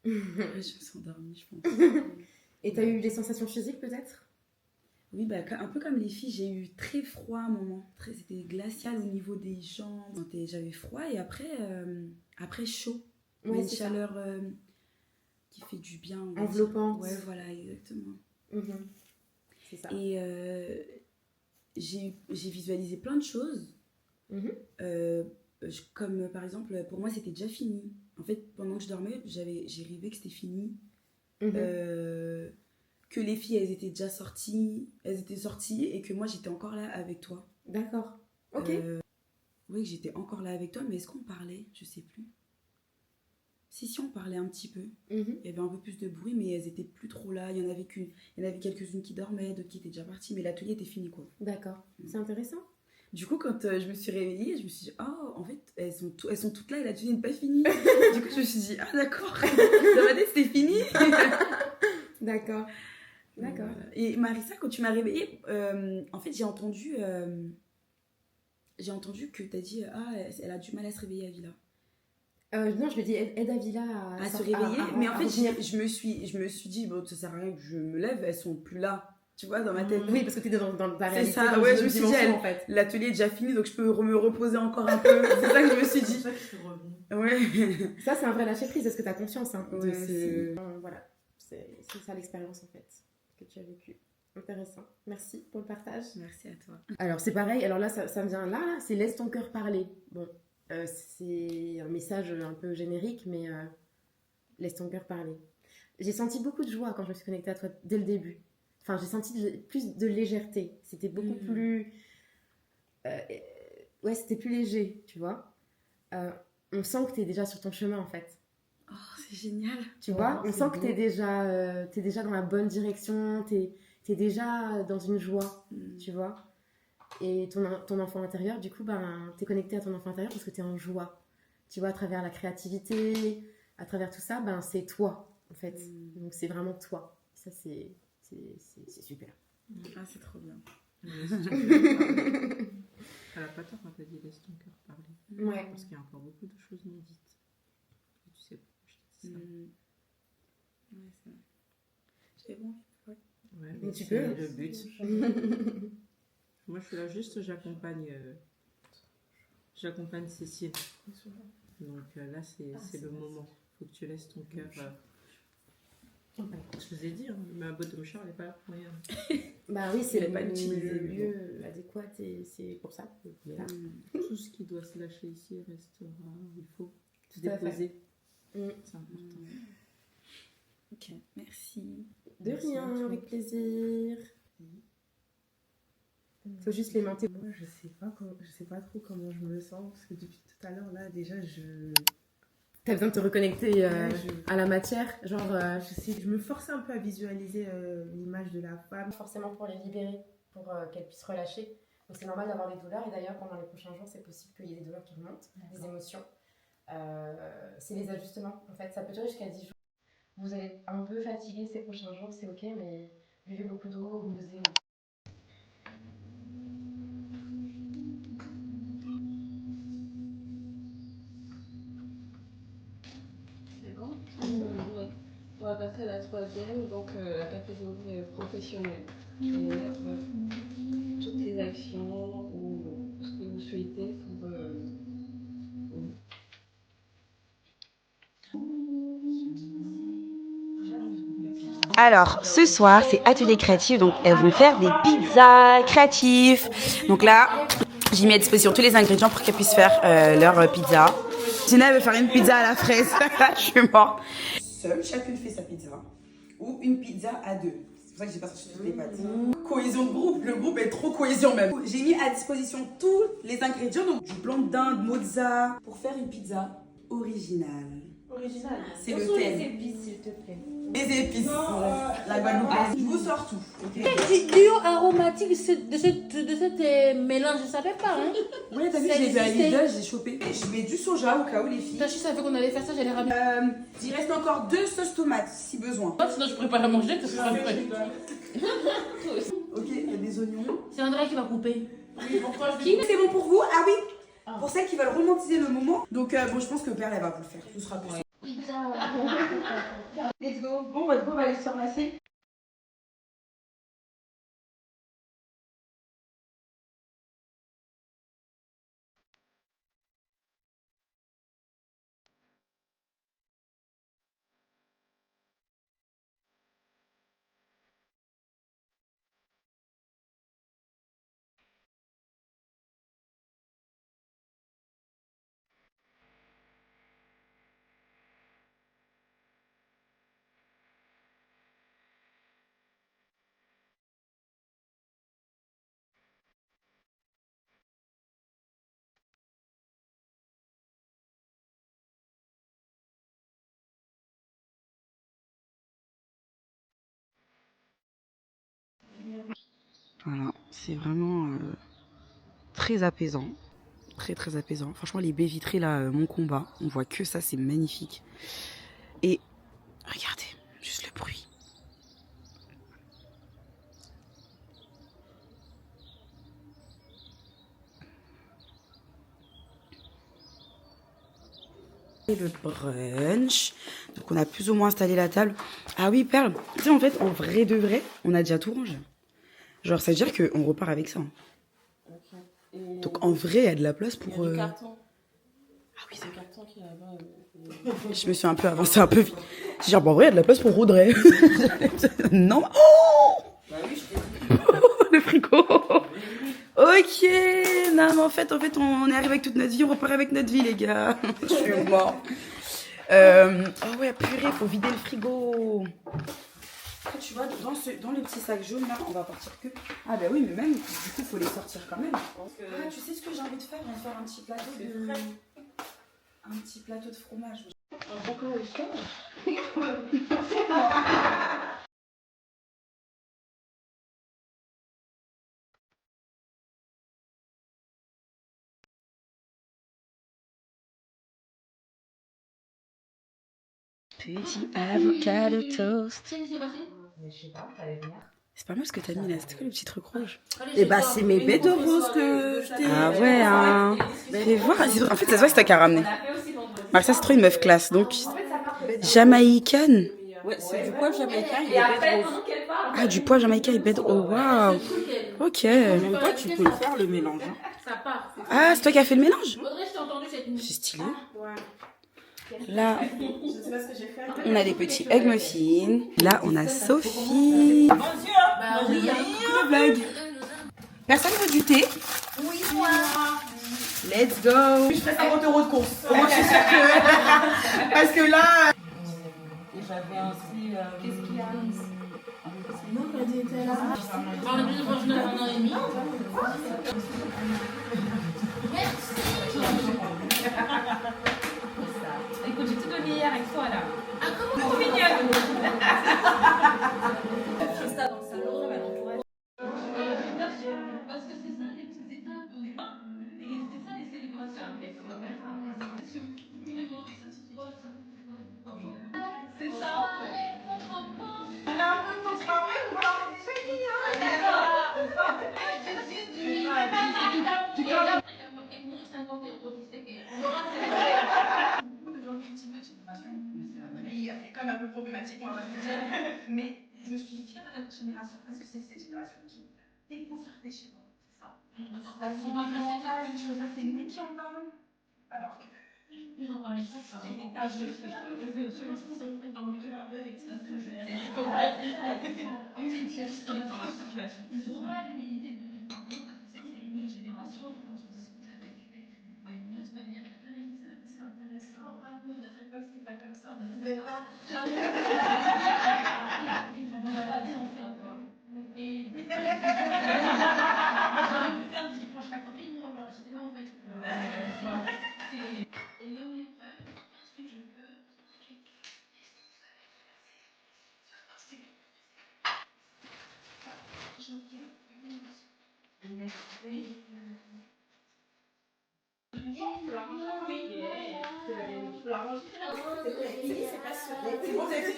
Après, je me suis endormie, je pense. Et t'as eu des sensations physiques peut-être? Oui, bah, un peu comme les filles, j'ai eu très froid à un moment. C'était glacial au niveau des jambes. J'avais froid et après chaud. Ouais, une c'est chaleur qui fait du bien. Enveloppante. Ouais, voilà, exactement. C'est ça. Et j'ai visualisé plein de choses. Comme par exemple, pour moi, c'était déjà fini. En fait, pendant que je dormais, j'ai rêvé que c'était fini. Que les filles, elles étaient sorties et que moi, j'étais encore là avec toi. D'accord. Ok. Oui, que j'étais encore là avec toi, mais est-ce qu'on parlait? Je sais plus. Si, on parlait un petit peu. Il y avait un peu plus de bruit, mais elles étaient plus trop là. Il y en avait quelques-unes qui dormaient, d'autres qui étaient déjà parties, mais l'atelier était fini, quoi. D'accord. C'est intéressant. Du coup, quand je me suis réveillée, je me suis dit, oh, en fait, elles sont toutes là et l'atelier n'est pas fini. Du coup, je me suis dit, ah, d'accord. Dans ma tête, c'était fini. D'accord. D'accord. Et Marissa, quand tu m'as réveillée, en fait, j'ai entendu que tu as dit, ah, elle a du mal à se réveiller, Avila. Non, je lui ai dit aide Avila à se réveiller. Mais en fait, je me suis dit, bon, ça sert à rien que je me lève, elles sont plus là. Tu vois, dans ma tête. Oui, parce que tu étais dans ta réalité. C'est ça, ouais, je me suis dit, en fait. l'atelier est déjà fini, donc je peux me reposer encore un peu. C'est ça que je me suis dit. C'est ça que je suis revenue. Ouais. Ça, c'est un vrai lâcher prise. Est-ce que tu as conscience de c'est... Voilà. C'est ça l'expérience, en fait, que tu as vécue. Intéressant. Merci pour le partage. Merci à toi. Alors, c'est pareil. Alors là, ça me vient là, c'est laisse ton cœur parler. Bon, c'est un message un peu générique, mais laisse ton cœur parler. J'ai senti beaucoup de joie quand je me suis connectée à toi dès le début. Enfin, j'ai senti plus de légèreté. C'était beaucoup plus... ouais, c'était plus léger, tu vois. On sent que tu es déjà sur ton chemin, en fait. Oh, c'est génial. Tu vois, on sent que tu es déjà dans la bonne direction, tu es déjà dans une joie, tu vois. Et ton enfant intérieur, du coup, tu es connecté à ton enfant intérieur parce que tu es en joie. Tu vois, à travers la créativité, à travers tout ça, c'est toi, en fait. Donc, c'est vraiment toi. Ça, c'est super. Ah, c'est trop bien. Elle a pas tort quand t'as dit laisse ton cœur parler. Ouais. Parce qu'il y a encore beaucoup de choses non dites. Et tu sais pourquoi je t'ai dit ça. Ouais, c'est vrai. J'avais bon. Ouais, mais tu c'est peux. le but. Moi, je suis là juste, j'accompagne Cécile. Donc là, c'est le moment. Faut que tu laisses ton cœur. Je vous ai dit, ma boîte de mouchoir, elle n'est pas là pour rien. Bah oui, c'est pas le utilisé, lieu adéquat et c'est pour ça que tu es là. Tout ce qui doit se lâcher ici restera où il faut se Tout à fait. déposer. C'est important. Ok, merci. De rien, avec plaisir. Faut juste les monter. Moi, je sais pas trop comment je me sens parce que depuis tout à l'heure là, déjà T'as besoin de te reconnecter à la matière, genre... je me forçais un peu à visualiser l'image de la femme. Forcément pour les libérer, pour qu'elles puissent relâcher. Donc c'est normal d'avoir des douleurs et d'ailleurs pendant les prochains jours c'est possible qu'il y ait des douleurs qui remontent, des émotions. C'est les ajustements en fait, ça peut durer jusqu'à 10 jours. Vous allez être un peu fatigué ces prochains jours, c'est ok, mais buvez beaucoup d'eau, osez. C'est bon. Ouais. On va passer à la troisième, donc la catégorie professionnelle. Et toutes les actions ou ce que vous souhaitez pour Alors, ce soir, c'est atelier créatif, donc elles vont faire des pizzas créatifs. Donc là, j'ai mis à disposition tous les ingrédients pour qu'elles puissent faire leur pizza. Tina, elle veut faire une pizza à la fraise. Je suis morte. Seule, chacune fait sa pizza. Ou une pizza à deux. C'est pour ça que j'ai pas sorti toutes les pâtes. Cohésion de groupe, le groupe est trop cohésion même. J'ai mis à disposition tous les ingrédients, donc du blanc de dinde, mozza, pour faire une pizza originale. Original. C'est le thème. les épices, s'il te plaît. Les épices. La Guadeloupe. Je vous sors tout. Duo aromatique de ce mélange, je savais pas. Hein? Ouais, t'as vu, j'ai vu à Lidl, j'ai chopé. Je mets du soja au cas où les filles. Je savais qu'on allait faire ça, j'allais ramener. Il reste encore 2 sauces tomates si besoin. Sinon, je prépare à manger, que ce sera prêt. Ok, il y a des oignons. C'est André qui va couper. Qui c'est bon pour vous? Ah oui. Pour celles qui veulent romantiser le moment. Donc bon, je pense que Perle elle va vous le faire. Ce sera plus. Let's go. Bon, votre go va aller se ramasser. Voilà, c'est vraiment très apaisant. Très très apaisant. Franchement, les baies vitrées là, mon combat. On voit que ça, c'est magnifique. Et regardez, juste le bruit. Et le brunch. Donc on a plus ou moins installé la table. Ah oui, Perle. Tu sais, en fait, en vrai de vrai, on a déjà tout rangé. Genre, ça veut dire qu'on repart avec ça. Okay. Donc en vrai, il y a de la place pour... Il y a du carton. Ah oui, c'est le carton qui est là-bas. Je me suis un peu avancée un peu vite. J'ai dit, bon, en vrai, il y a de la place pour Audrey. Non. Oh bah oui, je t'ai dit. Le frigo. Ok. Non, mais en fait, on est arrivé avec toute notre vie. On repart avec notre vie, les gars. Je suis mort. Oh ouais, purée, faut vider le frigo. Après, tu vois, dans le petit sac jaune, là, on va partir que... Ah bah oui, mais même, du coup, faut les sortir quand même. Ah, tu sais ce que j'ai envie de faire? On va faire un petit plateau de... Un petit plateau de fromage. Encore le soir. Petit avocat de toast. C'est pas mal ce que t'as mis là, c'était quoi le petit truc rouge? Et bah c'est mes baies de rose que je t'ai... Ah ouais, hein. Fais voir, en fait ça se voit que c'est toi qui as ramené. Alors ça c'est trop une meuf classe, donc... Jamaïcaine. Ouais, c'est du poivre jamaïcain et des baies de rose. Ah, du poivre jamaïcain et baies de... Oh waouh. Ok. Même toi tu peux le faire le mélange. Ah, c'est toi qui as fait le mélange? Audrey, je t'ai entendu cette nuit. C'est stylé. Là, on a des petits egg muffins. Là, on a Sophie. Bah oui, Le vlog. Personne veut du thé? Oui, moi. Let's go. Je ferai 50 € de course. Au moins, je suis sûre que... Parce que là... Et j'avais aussi... Qu'est-ce qu'il y a? Non, quand tu étais là. On est plus proche de 1 an et demi. Écoute, j'ai tout donné hier avec toi là. Ah, comment Trop mignonne. Fiesta dans le salon, elle encourage. Parce que c'est ça les petites étapes. Et c'est ça les célébrations. C'est ça. Il est quand même un peu problématique, moi, on va dire. Mais je me suis fière de notre génération parce que c'est cette génération qui découvre des choses. C'est ça. C'est une chose assez unique en parle. Alors que C'est bon, vous avez fait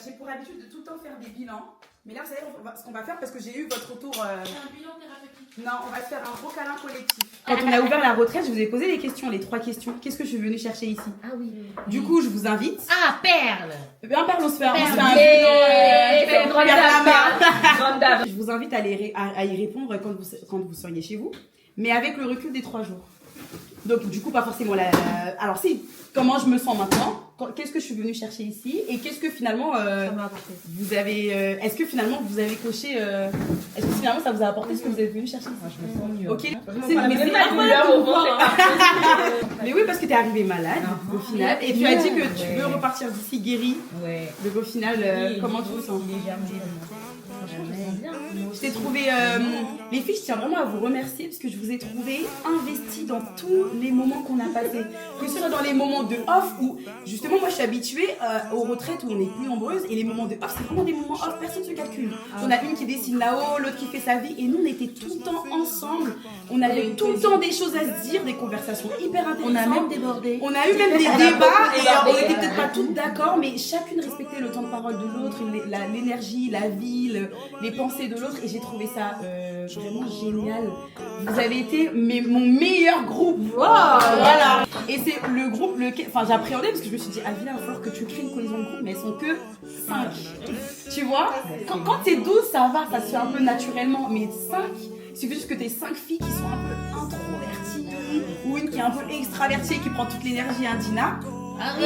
j'ai pour habitude de tout le temps faire des bilans. Mais là, vous savez ce qu'on va faire parce que j'ai eu votre retour. Un bilan thérapeutique. Non, on va se faire un gros câlin collectif. Quand on a ouvert la retraite, je vous ai posé des questions, les 3 questions. Qu'est-ce que je suis venue chercher ici? Ah oui. Du coup, je vous invite. Ah, Perle. Bien, Perle, on se fait un bilan. Je vous invite à y répondre quand vous seriez chez vous, mais avec le recul des 3 jours. Donc, du coup, pas forcément alors, si, comment je me sens maintenant? Qu'est-ce que je suis venue chercher ici? Et qu'est-ce que finalement, vous avez, est-ce que finalement vous avez coché, est-ce que finalement ça vous a apporté ce que vous êtes venu chercher? Moi, je me sens mieux. Ok. C'est Mais oui, parce que t'es arrivée malade, au final, et tu as dit que tu veux repartir d'ici guérie. Ouais. Donc au final, comment tu te sens? Je t'ai trouvé, les filles, je tiens vraiment à vous remercier parce que je vous ai trouvé investies dans tous les moments qu'on a passés. Que ce soit dans les moments de off où, justement, moi je suis habituée aux retraites où on est plus nombreuses et les moments de off, c'est vraiment des moments off, personne ne se calcule. On a une qui dessine là-haut, l'autre qui fait sa vie et nous on était tout le temps ensemble. On avait tout le temps des choses à se dire, des conversations hyper intéressantes. On a même débordé. On a eu même des débats et on était peut-être pas toutes d'accord, mais chacune respectait le temps de parole de l'autre, l'énergie, la vie, les pensées de l'autre et j'ai trouvé ça vraiment génial. Vous avez été mon meilleur groupe. Wow. Voilà. Et c'est le groupe enfin j'appréhendais parce que je me suis dit, Avila, il va falloir que tu crées une cohésion de groupe, mais elles sont que 5. Tu vois, quand t'es 12, ça va, ça se fait un peu naturellement, mais 5, il suffit juste que t'aies 5 filles qui sont un peu introverties ou une qui est un peu extravertie et qui prend toute l'énergie Indina. Ah oui.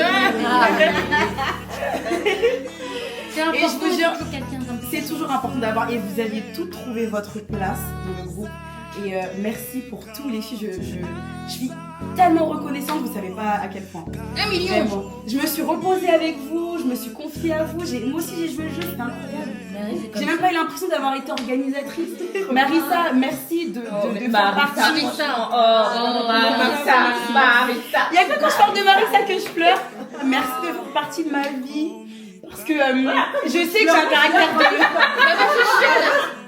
C'est important, et je vous jure, quelqu'un comme ça. c'est toujours important d'avoir, et vous aviez toutes trouvé votre place dans le groupe. Et merci pour tous les filles, je suis tellement reconnaissante, vous savez pas à quel point. 1 million. Vraiment. Je me suis reposée avec vous, je me suis confiée à vous, moi aussi j'ai joué le jeu, c'était incroyable. J'ai même pas eu l'impression d'avoir été organisatrice. Marissa, merci de faire partie. Marissa. Il y a que quand je parle de Marissa que je pleure. Merci de faire partie de ma vie. Parce que je sais que j'ai un caractère de...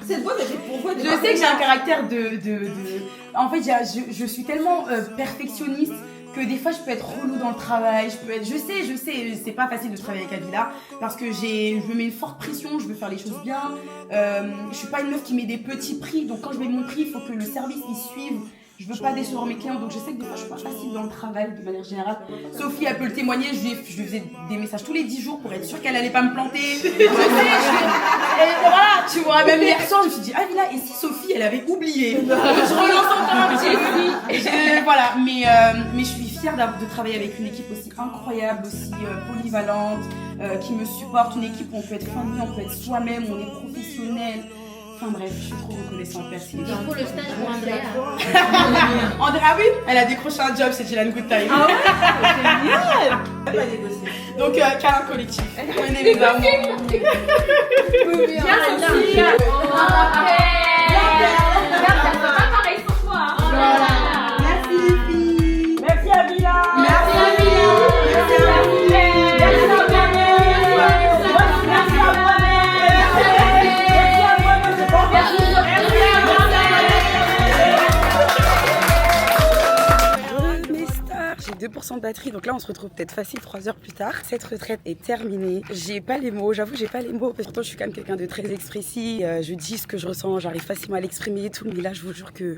C'est beau d'être pour vous. Je sais que j'ai un caractère de... En fait, je suis tellement perfectionniste que des fois je peux être relou dans le travail, je sais, c'est pas facile de travailler avec Avila parce que je me mets une forte pression, je veux faire les choses bien, je suis pas une meuf qui met des petits prix, donc quand je mets mon prix, il faut que le service y suive. Je veux pas décevoir mes clients, donc je sais que des fois je suis pas facile dans le travail de manière générale. Sophie, elle peut le témoigner, je lui faisais des messages tous les 10 jours pour être sûre qu'elle allait pas me planter. Et voilà, tu vois, même hier soir, je me suis dit, ah Avila, et si Sophie, elle avait oublié? Je relance encore un petit peu. Voilà, mais je suis fière de travailler avec une équipe aussi incroyable, aussi polyvalente, qui me supporte, une équipe où on peut être famille, on peut être soi-même, on est professionnel. Enfin bref, je suis trop reconnaissante, merci. Il faut le stage pour Andrea. Andrea, oui, elle a décroché un job chez Gillian Good Time. Ah ouais, c'est génial. Donc, câlin collectif. Prenez les amours. Bien sorti. Merci les filles. Merci Avila. Merci Avila. Merci à vous. J'ai 2% de batterie, donc là on se retrouve peut-être facile 3 heures plus tard. Cette retraite est terminée. J'ai pas les mots, j'avoue j'ai pas les mots. Pourtant je suis quand même quelqu'un de très expressif. Je dis ce que je ressens, j'arrive facilement à l'exprimer et tout. Mais là je vous jure que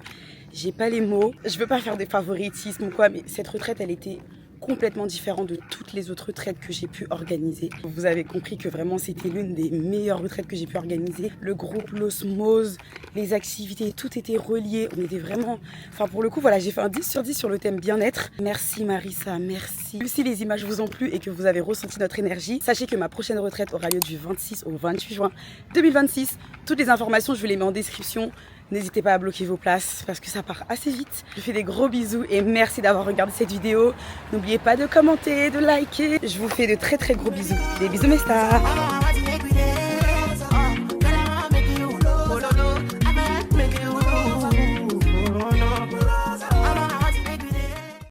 j'ai pas les mots. Je veux pas faire des favoritismes ou quoi, mais cette retraite elle était complètement différent de toutes les autres retraites que j'ai pu organiser. Vous avez compris que vraiment c'était l'une des meilleures retraites que j'ai pu organiser. Le groupe, l'osmose, les activités, tout était relié. On était vraiment... Enfin pour le coup, voilà, j'ai fait un 10 sur 10 sur le thème bien-être. Merci Marissa, merci. Si les images vous ont plu et que vous avez ressenti notre énergie, sachez que ma prochaine retraite aura lieu du 26 au 28 juin 2026. Toutes les informations, je vous les mets en description. N'hésitez pas à bloquer vos places parce que ça part assez vite. Je vous fais des gros bisous et merci d'avoir regardé cette vidéo. N'oubliez pas de commenter, de liker. Je vous fais de très très gros bisous. Des bisous mes stars.